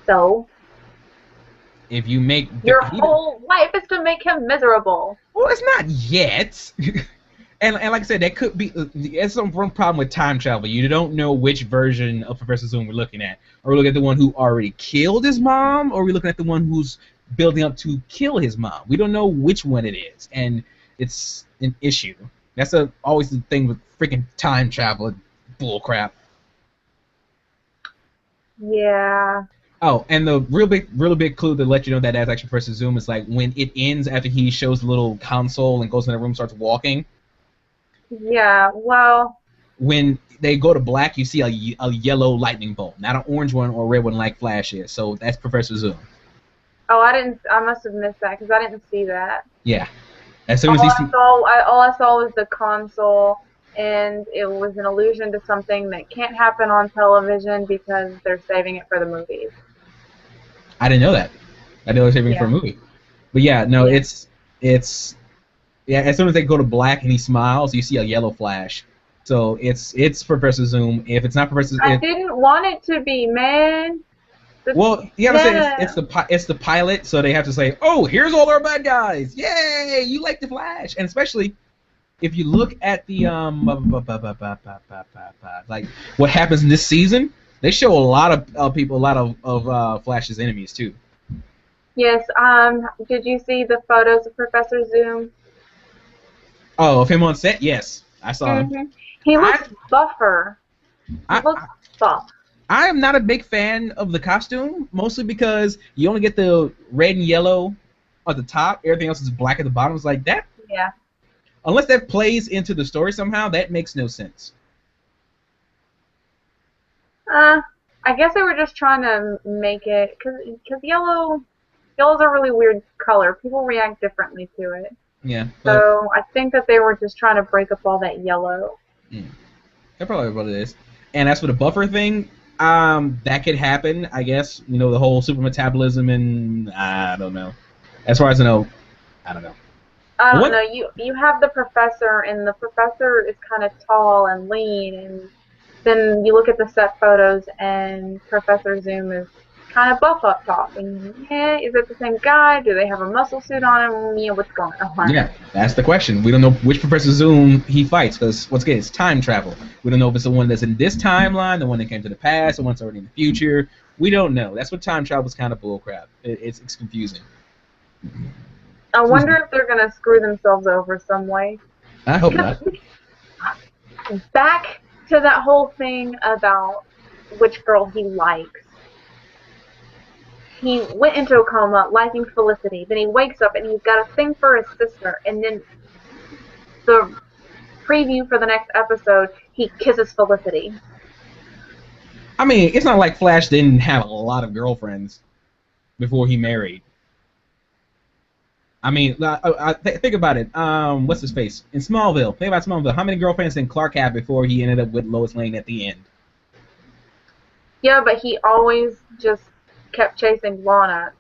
So? If you make... Your whole life is to make him miserable. Well, it's not yet. and like I said, that could be... That's some problem with time travel. You don't know which version of Professor Zoom we're looking at. Are we looking at the one who already killed his mom, or are we looking at the one who's building up to kill his mom? We don't know which one it is, and it's an issue. That's always the thing with freaking time travel. Bullcrap. Yeah. Oh, and the really big clue to let you know that that's actually Professor Zoom is like when it ends after he shows the little console and goes in the room, starts walking. Yeah, well. When they go to black, you see a yellow lightning bolt, not an orange one or a red one like Flash is. So that's Professor Zoom. Oh, I must have missed that because I didn't see that. Yeah. As soon as all I saw was the console, and it was an allusion to something that can't happen on television because they're saving it for the movies. I didn't know that. I didn't know they were saving it for a movie. But yeah, no, it's as soon as they go to black and he smiles, you see a yellow flash. So it's Professor Zoom. If it's not Professor, I didn't want it to be, man. Well, you have to say it's the pilot, so they have to say, oh, here's all our bad guys. Yay, you like the Flash, and especially if you look at the like what happens in this season, they show a lot of people, a lot of Flash's enemies too. Yes. Did you see the photos of Professor Zoom? Oh, of him on set? Yes, I saw him. He looks buffer. He looks buff. I am not a big fan of the costume, mostly because you only get the red and yellow at the top. Everything else is black at the bottom. It's like that. Yeah. Unless that plays into the story somehow, that makes no sense. I guess they were just trying to make it, because yellow's a really weird color. People react differently to it. Yeah. So I think that they were just trying to break up all that yellow. That's probably what it is. And as for the buffer thing, that could happen, I guess. You know, the whole super metabolism, and I don't know. As far as I know, I don't know. I don't know. You have the professor, and the professor is kind of tall and lean, and then you look at the set photos, and Professor Zoom is kind of buff up top. And is it the same guy? Do they have a muscle suit on him? You know, what's going on? Yeah, that's the question. We don't know which Professor Zoom he fights, because once again, it's time travel. We don't know if it's the one that's in this timeline, the one that came to the past, the one that's already in the future. We don't know. That's what time travel is kind of bullcrap. It's confusing. I wonder if they're going to screw themselves over some way. I hope not. Back to that whole thing about which girl he likes. He went into a coma liking Felicity. Then he wakes up and he's got a thing for his sister. And then the preview for the next episode, he kisses Felicity. I mean, it's not like Flash didn't have a lot of girlfriends before he married. I mean, think about it. What's his face? In Smallville. Think about Smallville. How many girlfriends did Clark have before he ended up with Lois Lane at the end? Yeah, but he always just kept chasing Lana.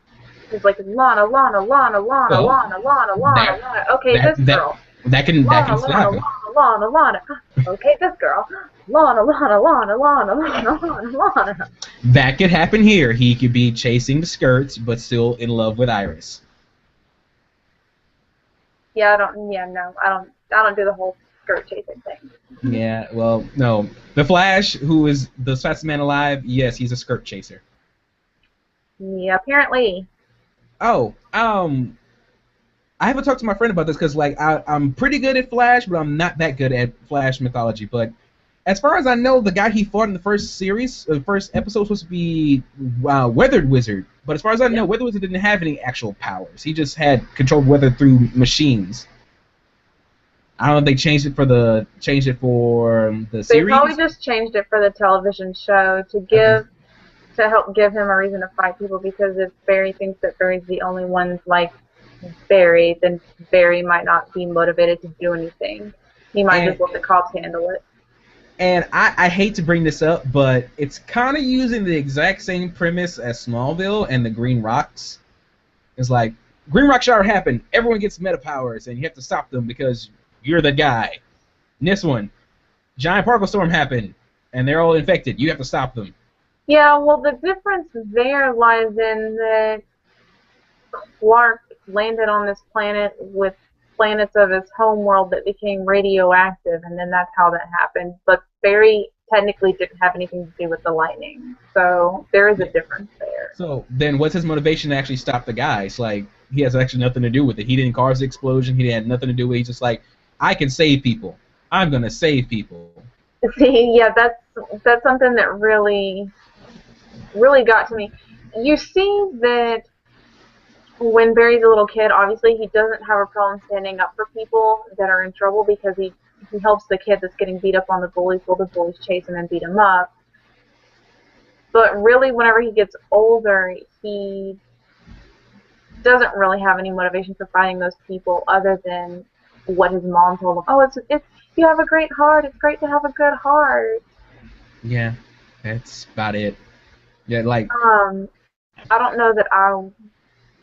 He's like, Lana, Lana, Lana, Lana, Well, Lana, Lana, Lana, Lana. Okay, this girl. That can Lana, still Lana, happen. Lana, Lana, Lana. Okay, this girl. Lana, Lana, Lana, Lana, Lana, Lana, Lana. That could happen here. He could be chasing the skirts, but still in love with Iris. Yeah, I don't do the whole skirt chasing thing. Yeah, well, no. The Flash, who is the fastest man alive, yes, he's a skirt chaser. Yeah, apparently. Oh, I haven't talked to my friend about this because, like, I'm pretty good at Flash, but I'm not that good at Flash mythology. But as far as I know, the guy he fought in the first series, the first episode, was supposed to be Weathered Wizard. But as far as I know, Weathered Wizard didn't have any actual powers. He just had control of weather through machines. I don't know if they changed it for the series. They probably just changed it for the television show to help give him a reason to fight people, because if Barry thinks that Barry's the only one like Barry, then Barry might not be motivated to do anything. He might just let the cops handle it. And I hate to bring this up, but it's kind of using the exact same premise as Smallville and the Green Rocks. It's like, Green Rock shower happened, everyone gets meta powers, and you have to stop them because you're the guy. And this one, giant particle storm happened, and they're all infected. You have to stop them. Yeah, well, the difference there lies in that Clark landed on this planet with planets of his home world that became radioactive, and then that's how that happened. But Barry technically didn't have anything to do with the lightning, so there is a difference there. So then what's his motivation to actually stop the guys? Like, he has actually nothing to do with it. He didn't cause the explosion. He had nothing to do with it. He's just like, I can save people. I'm going to save people. See, yeah, that's something that really got to me. You see that when Barry's a little kid, obviously he doesn't have a problem standing up for people that are in trouble, because he helps the kid that's getting beat up on the bullies while the bullies chase him and beat him up. But really, whenever he gets older, he doesn't really have any motivation for fighting those people other than what his mom told him. Oh, it's you have a great heart. It's great to have a good heart. Yeah, that's about it. Yeah, like. I don't know that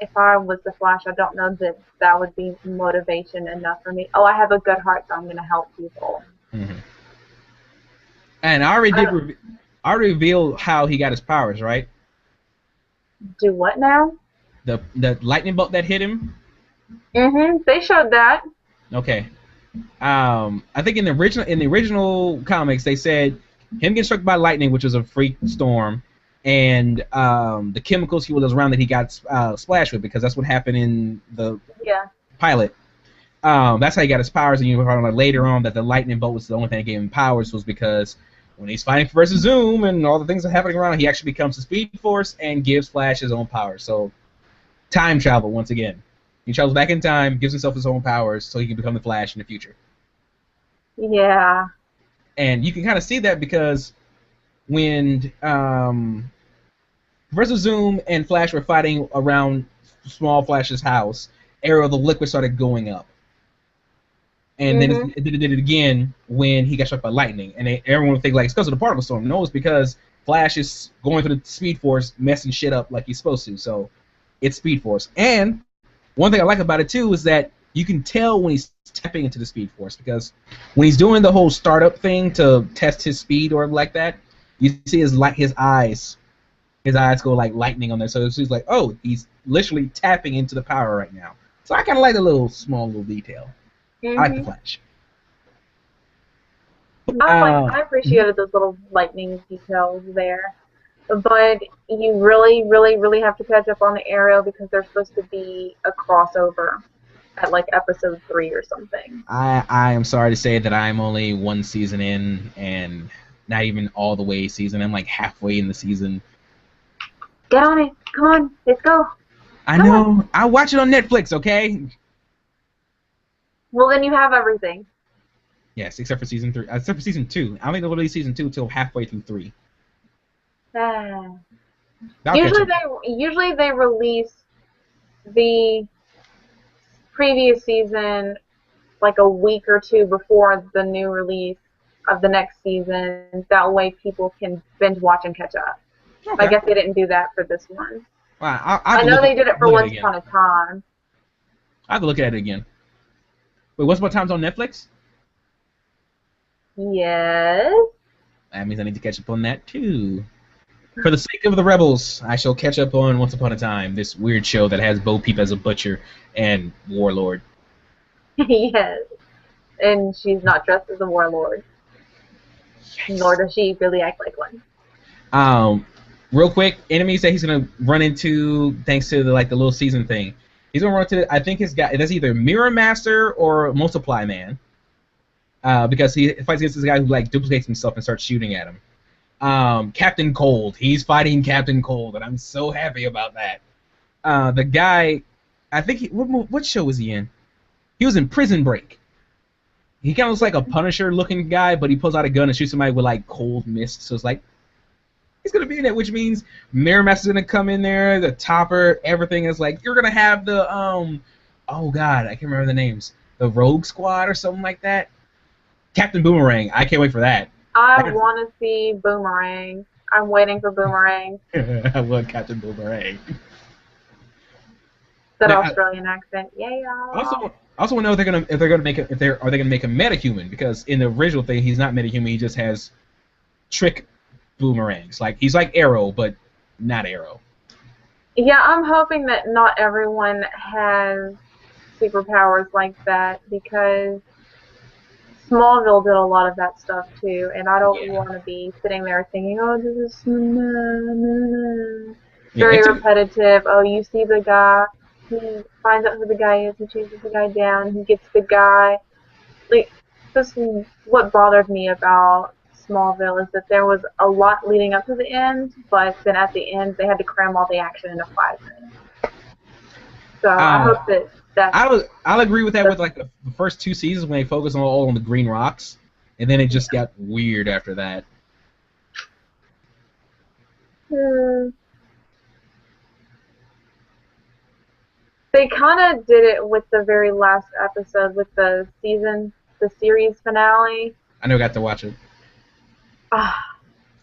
if I was the Flash, I don't know that that would be motivation enough for me. Oh, I have a good heart, so I'm going to help people. Mm-hmm. And I already revealed how he got his powers, right? Do what now? The lightning bolt that hit him. Mm-hmm. They showed that. Okay. I think in the original comics they said him getting struck by lightning, which was a freak storm, and the chemicals he was around that he got splashed with, because that's what happened in the pilot. That's how he got his powers, and you find out later on that the lightning bolt was the only thing that gave him powers, was because when he's fighting versus Zoom and all the things that are happening around, he actually becomes the Speed Force and gives Flash his own powers. So time travel once again. He travels back in time, gives himself his own powers so he can become the Flash in the future. Yeah. And you can kind of see that because when Professor Zoom and Flash were fighting around Small Flash's house, Arrow the Liquid started going up. And then it did it again when he got struck by lightning. And everyone would think like it's because of the particle storm. No, it's because Flash is going through the Speed Force, messing shit up like he's supposed to. So it's Speed Force. And one thing I like about it too is that you can tell when he's tapping into the Speed Force, because when he's doing the whole startup thing to test his speed or like that, you see his eyes go like lightning on there. So it's like, oh, he's literally tapping into the power right now. So I kind of like the small little detail. I like the Flash. I appreciated those little lightning details there. But you really, really, really have to catch up on the Arrow, because there's supposed to be a crossover at like episode 3 or something. I am sorry to say that I'm only one season in, and not even all the way season. I'm like halfway in the season. Get on it. Come on. Let's go. I know. I'll watch it on Netflix, okay? Well, then you have everything. Yes, except for season 3. Except for season 2. I don't think they'll release season 2 until halfway through 3. Usually they release the previous season like a week or two before the new release of the next season. That way people can binge watch and catch up. Okay. I guess they didn't do that for this one. Well, I know they did it for Once Upon a Time. I have to look at it again. Wait, Once Upon a Time's on Netflix? Yes. That means I need to catch up on that too. For the sake of the rebels, I shall catch up on Once Upon a Time, this weird show that has Bo Peep as a butcher and warlord. Yes. And she's not dressed as a warlord. Yes. Nor does she really act like one. Real quick, Enemy said he's gonna run into, thanks to the little season thing. He's gonna run into, I think that's either Mirror Master or Multiply Man. Because he fights against this guy who duplicates himself and starts shooting at him. Captain Cold. He's fighting Captain Cold, and I'm so happy about that. The guy, I think what show was he in? He was in Prison Break. He kind of looks like a Punisher-looking guy, but he pulls out a gun and shoots somebody with cold mist. So it's he's gonna be in it, which means Mirror Master's gonna come in there. The Topper, everything is you're gonna have the oh god, I can't remember the names. The Rogue Squad or something like that. Captain Boomerang. I can't wait for that. I want to see Boomerang. I'm waiting for Boomerang. I love Captain Boomerang. That Australian accent, yeah. I also want to know if they're gonna make a metahuman, because in the original thing he's not metahuman. He just has trick boomerangs. He's like Arrow, but not Arrow. Yeah, I'm hoping that not everyone has superpowers like that, because Smallville did a lot of that stuff too, and I don't want to be sitting there thinking, oh, this is very repetitive. Oh, you see the guy, he finds out who the guy is, he chases the guy down, he gets the guy. This is what bothered me about Smallville, is that there was a lot leading up to the end, but then at the end they had to cram all the action into 5 minutes. So I hope that I'll agree with that with the first 2 seasons when they focused all on the Green Rocks, and then it just got weird after that. They kind of did it with the very last episode with the series finale. I never got to watch it.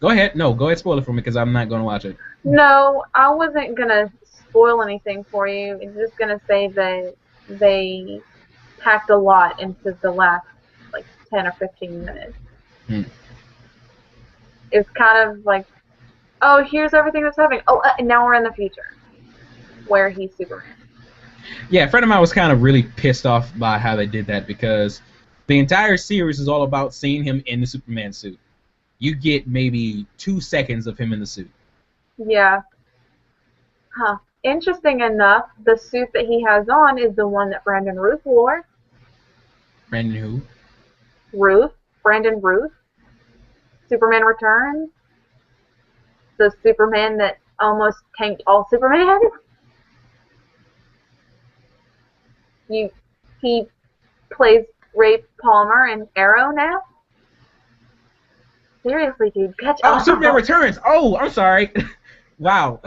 Go ahead. No, go ahead, spoil it for me, because I'm not going to watch it. No, I wasn't going to spoil anything for you. I'm just going to say that they packed a lot into the last 10 or 15 minutes. It's kind of oh, here's everything that's happening. Oh, and now we're in the future, where he's Superman. Yeah, a friend of mine was kind of really pissed off by how they did that, because the entire series is all about seeing him in the Superman suit. You get maybe 2 seconds of him in the suit. Yeah. Huh. Interesting enough, the suit that he has on is the one that Brandon Routh wore. Brandon who? Brandon Routh. Superman Returns. The Superman that almost tanked all Superman. He plays Ray Palmer in Arrow now. Seriously, dude, catch up. Oh, Superman Returns. Oh, I'm sorry. Wow.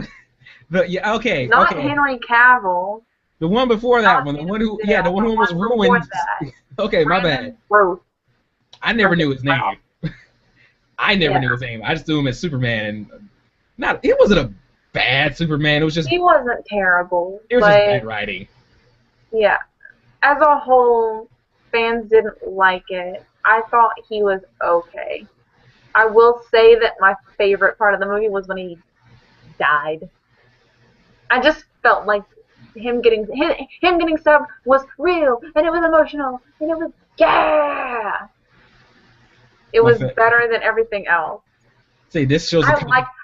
Okay. Not Henry Cavill. The one before that one. The one who was ruined. Okay, my bad. Routh. I never knew his name. I never knew his name. I just knew him as Superman. And it wasn't a bad Superman. It was just. He wasn't terrible. It was just bad writing. Yeah. As a whole, fans didn't like it. I thought he was okay. I will say that my favorite part of the movie was when he died. I just felt like him getting stabbed was real, and it was emotional, and it was It was better than everything else. See, this shows.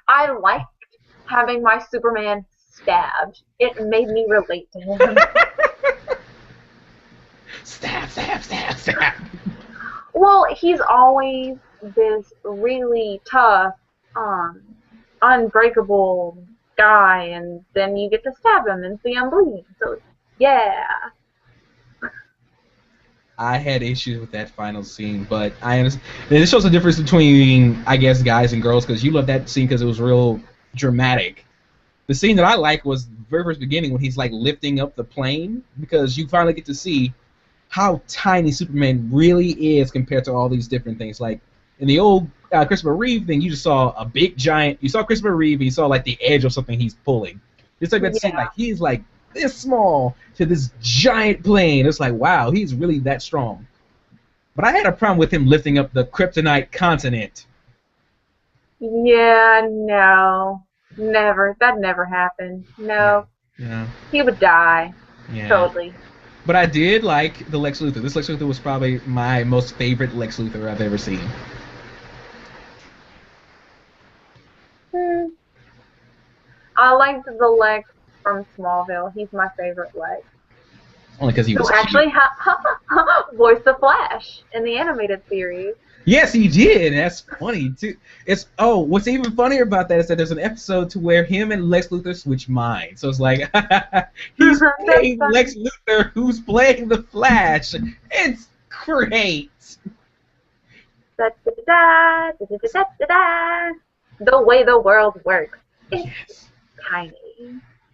I liked having my Superman stabbed. It made me relate to him. Stab. Well, he's always this really tough, unbreakable guy, and then you get to stab him and see him bleeding. So, yeah. I had issues with that final scene, but I understand. This shows the difference between, I guess, guys and girls, because you love that scene because it was real dramatic. The scene that I like was the very first beginning when he's like lifting up the plane, because you finally get to see how tiny Superman really is compared to all these different things. Like in the old Christopher Reeve thing, you just saw a big giant. You saw Christopher Reeve, and you saw like the edge of something he's pulling. It's like that scene, like he's like this small to this giant plane. It's like, wow, he's really that strong. But I had a problem with him lifting up the kryptonite continent. Yeah, no. Never. That never happened. No. Yeah. He would die. Yeah. Totally. But I did like the Lex Luthor. This Lex Luthor was probably my most favorite Lex Luthor I've ever seen. I liked the Lex from Smallville. He's my favorite Lex. Only because he was actually voiced the Flash in the animated series. Yes, he did. That's funny too. What's even funnier about that is that there's an episode to where him and Lex Luthor switch minds. So it's like he's playing Lex Luthor, who's playing the Flash. It's great. Da, da, da, da, da, da, da, da. The way the world works. It's tiny.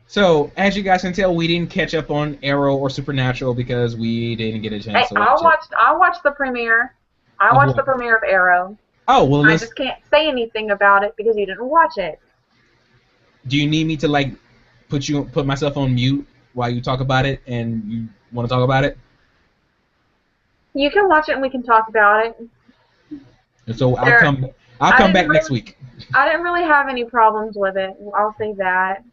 So, as you guys can tell, we didn't catch up on Arrow or Supernatural because we didn't get a chance to watch it. I watched the premiere. I watched the premiere of Arrow. Oh, well, I just can't say anything about it because you didn't watch it. Do you need me to like put myself on mute while you talk about it, and you want to talk about it? You can watch it and we can talk about it. And so I'll come back next week. I didn't really have any problems with it. I'll say that.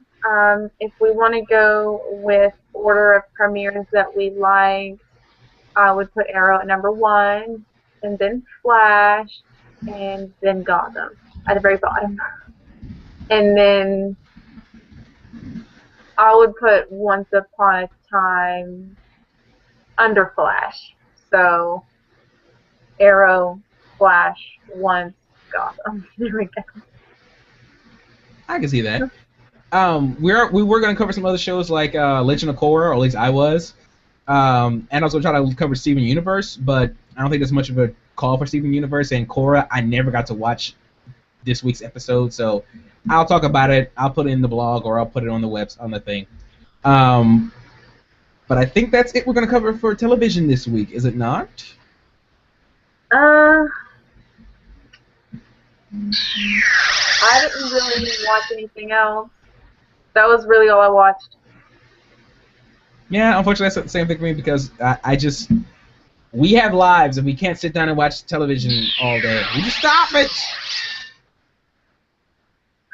If we want to go with order of premieres that we liked, I would put Arrow at number 1, and then Flash, and then Gotham at the very bottom. And then I would put Once Upon a Time under Flash. So Arrow, Flash, Once, Gotham. There we go. I can see that. We were going to cover some other shows like Legend of Korra, or at least I was. And also try to cover Steven Universe, but I don't think there's much of a call for Steven Universe. And Korra, I never got to watch this week's episode, so I'll talk about it. I'll put it in the blog, or I'll put it on the thing. But I think that's it we're going to cover for television this week, is it not? I didn't really watch anything else. That was really all I watched. Yeah, unfortunately that's the same thing for me because we have lives and we can't sit down and watch television all day. Will you stop it?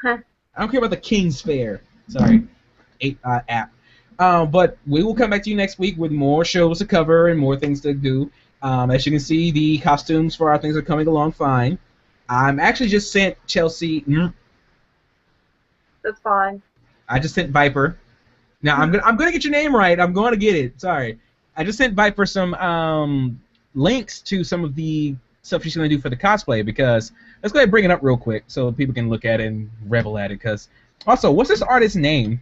Huh. I don't care about the King's Fair. Sorry. App. But we will come back to you next week with more shows to cover and more things to do. As you can see, the costumes for our things are coming along fine. I'm actually just sent Chelsea. That's fine. I just sent Viper. Now I'm gonna get your name right. I'm going to get it. Sorry. I just sent Viper some links to some of the stuff she's gonna do for the cosplay, because let's go ahead and bring it up real quick so people can look at it and revel at it. Because also, what's this artist's name?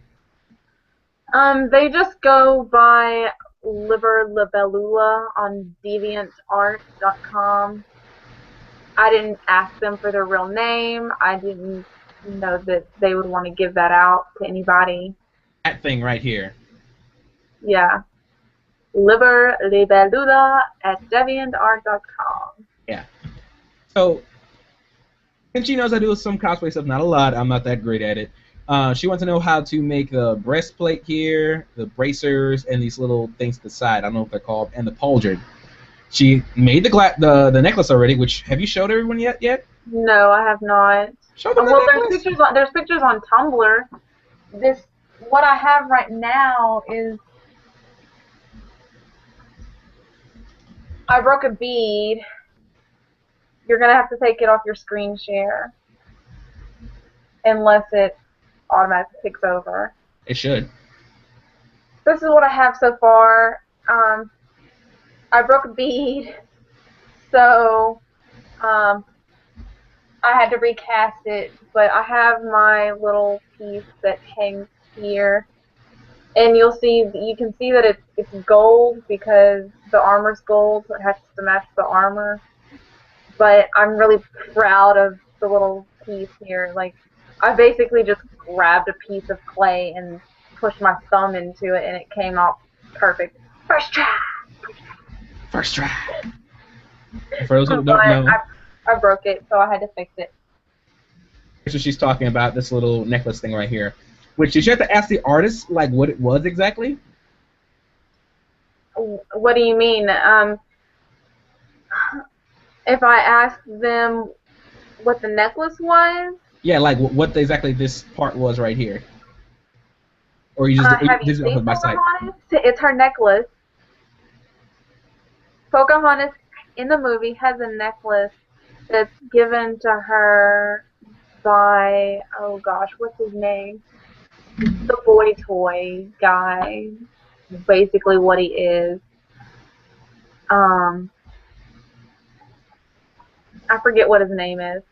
They just go by Liber Libellula on DeviantArt.com. I didn't ask them for their real name. I didn't know that they would want to give that out to anybody. That thing right here. Yeah. Liber Libellula at DeviantArt.com. Yeah. So, since she knows I do some cosplay stuff, not a lot, I'm not that great at it. She wants to know how to make the breastplate here, the bracers, and these little things to the side. I don't know what they're called, and the pauldron. She made the necklace already. Which, have you showed everyone yet? No, I have not. Show them Well, the necklace. there's pictures on Tumblr. What I have right now is I broke a bead. You're gonna have to take it off your screen share, unless it automatically takes over. It should. This is what I have so far. I broke a bead, so I had to recast it, but I have my little piece that hangs here, and you can see that it's gold because the armor's gold, so it has to match the armor. But I'm really proud of the little piece here. Like, I basically just grabbed a piece of clay and pushed my thumb into it, and it came out perfect. First try. First try. For those who But don't know, I broke it, so I had to fix it. that's what she's talking about. This little necklace thing right here. Which did you have to ask the artist like what it was exactly? What do you mean? If I asked them what the necklace was? Yeah, like what exactly this part was right here. Or you just Have you this is off seen of my site. Pocahontas? It's her necklace. Pocahontas in the movie has a necklace that's given to her by, oh gosh, what's his name? The boy toy guy. Basically what he is. I forget what his name is.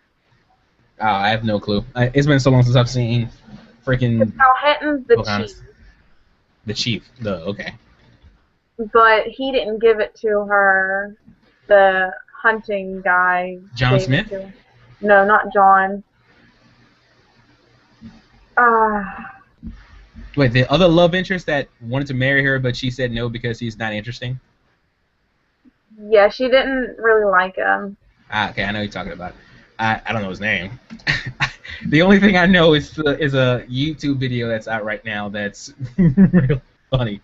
Oh, I have no clue. It's been so long since I've seen freaking Powhatan's the Pocahontas. chief. The chief. Okay. But he didn't give it to her. The hunting guy. John Smith? No, not John. Wait, the other love interest that wanted to marry her, but she said no because he's not interesting? Yeah, she didn't really like him. Okay, I know you're talking about. I don't know his name. The only thing I know is a YouTube video that's out right now that's real funny.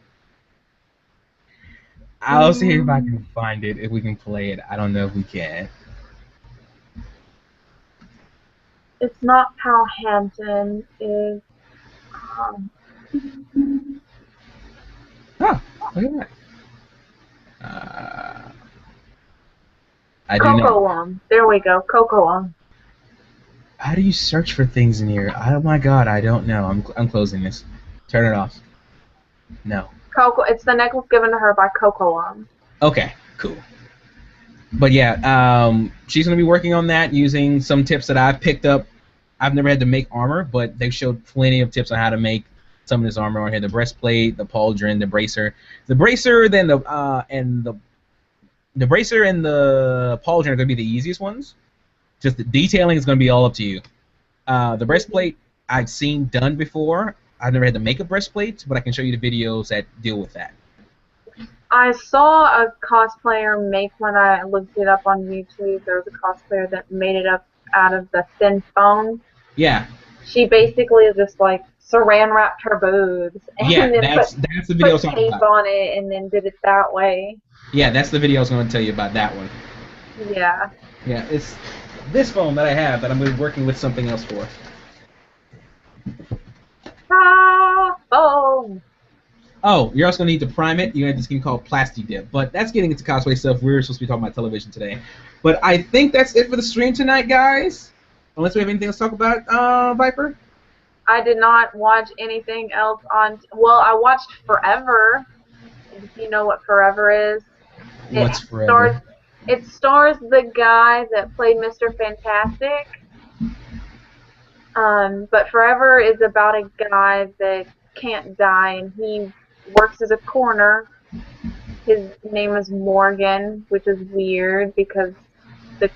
I'll see if I can find it, if we can play it. I don't know if we can. It's not Powhatan. It's Oh, look at that. I do not. Cocoam. There we go. Cocoam. How do you search for things in here? Oh my god, I don't know. I'm closing this. Turn it off. No. It's the necklace given to her by Cocoam. Okay, cool. But yeah, she's gonna be working on that using some tips that I've picked up. I've never had to make armor, but they've showed plenty of tips on how to make some of this armor on here: the breastplate, the pauldron, the bracer, then the bracer and the pauldron are gonna be the easiest ones. Just the detailing is gonna be all up to you. The breastplate I've seen done before. I've never had to make a breastplate, but I can show you the videos that deal with that. I saw a cosplayer make one. I looked it up on YouTube. There was a cosplayer that made it up out of the thin foam. Yeah. She basically just like saran wrapped her boobs and yeah, then that's the video I was put talking tape about. on it and then did it that way. Yeah, that's the video I was going to tell you about that one. Yeah. Yeah, it's this foam that I have that I'm going to be working with something else for. Foam. Oh, you're also going to need to prime it. You have this thing called Plasti Dip. But that's getting into cosplay stuff. We're supposed to be talking about television today. But I think that's it for the stream tonight, guys. Unless we have anything else to talk about, Viper? I did not watch anything else on... Well, I watched Forever. If you know what Forever is. What's Forever? It stars the guy that played Mr. Fantastic. But Forever is about a guy that can't die, and he works as a coroner. His name is Morgan, which is weird because the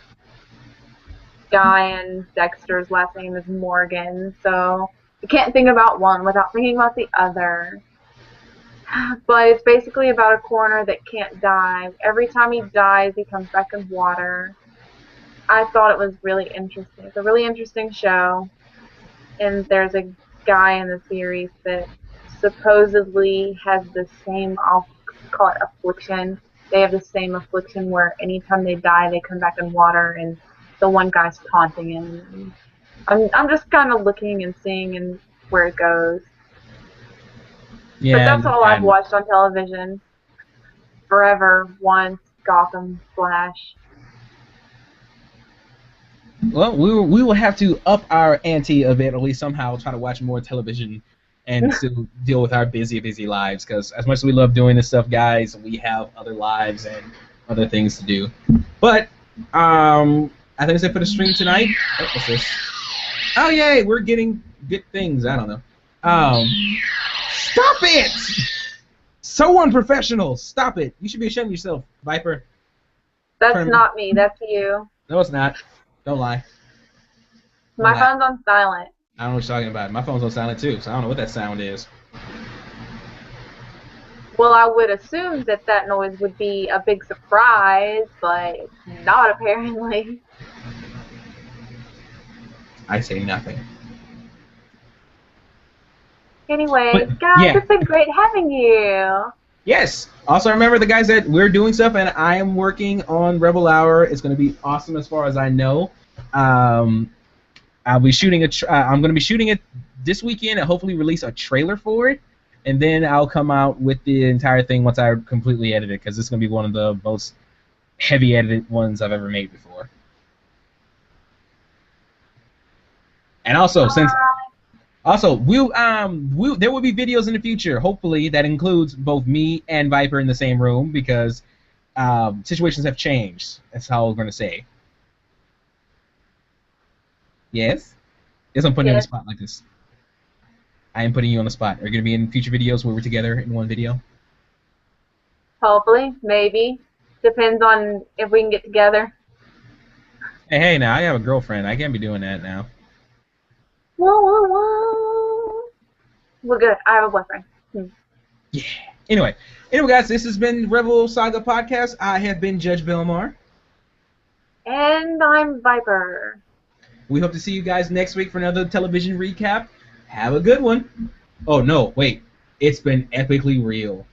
guy in Dexter's last name is Morgan, so you can't think about one without thinking about the other. But it's basically about a coroner that can't die. Every time he dies, he comes back in water. I thought it was really interesting. It's a really interesting show. And there's a guy in the series that supposedly has the same, I'll call it affliction. They have the same affliction where anytime they die, they come back in water, and the one guy's taunting him. I'm just kind of looking and seeing and where it goes. Yeah, but that's all I've watched on television. Forever, Once, Gotham, Flash. Well, we will have to up our ante a bit, or at least somehow try to watch more television and still deal with our busy lives. Because as much as we love doing this stuff, guys, we have other lives and other things to do. But I I think it's it for the stream tonight. Oh, what's this? Oh, yay, we're getting good things. I don't know. Stop it! So unprofessional. Stop it. You should be ashamed of yourself, Viper. That's not me. That's you. No, it's not. Don't lie. My phone's on silent. I don't know what you're talking about. My phone's on silent, too, so I don't know what that sound is. Well, I would assume that that noise would be a big surprise, but not apparently. I say nothing. Anyway, guys, it's been great having you. Yes. Also, remember the guys that we're doing stuff, and I am working on Rebel Hour. It's going to be awesome as far as I know. I'll be shooting I'm going to be shooting it this weekend and hopefully release a trailer for it, and then I'll come out with the entire thing once I completely edit it, because it's going to be one of the most heavy edited ones I've ever made before. And also, there will be videos in the future, hopefully, that includes both me and Viper in the same room, because situations have changed. That's how we're going to say. Yes? Yes, I'm putting you on the spot like this. I am putting you on the spot. Are you going to be in future videos where we're together in one video? Hopefully, maybe. Depends on if we can get together. Hey, now, I have a girlfriend. I can't be doing that now. Whoa, whoa, whoa. We're good. I have a boyfriend. Yeah. Anyway, guys, this has been Rebel Saga Podcast. I have been Judge Belmar. And I'm Viper. We hope to see you guys next week for another television recap. Have a good one. Oh, no, wait. It's been epically real.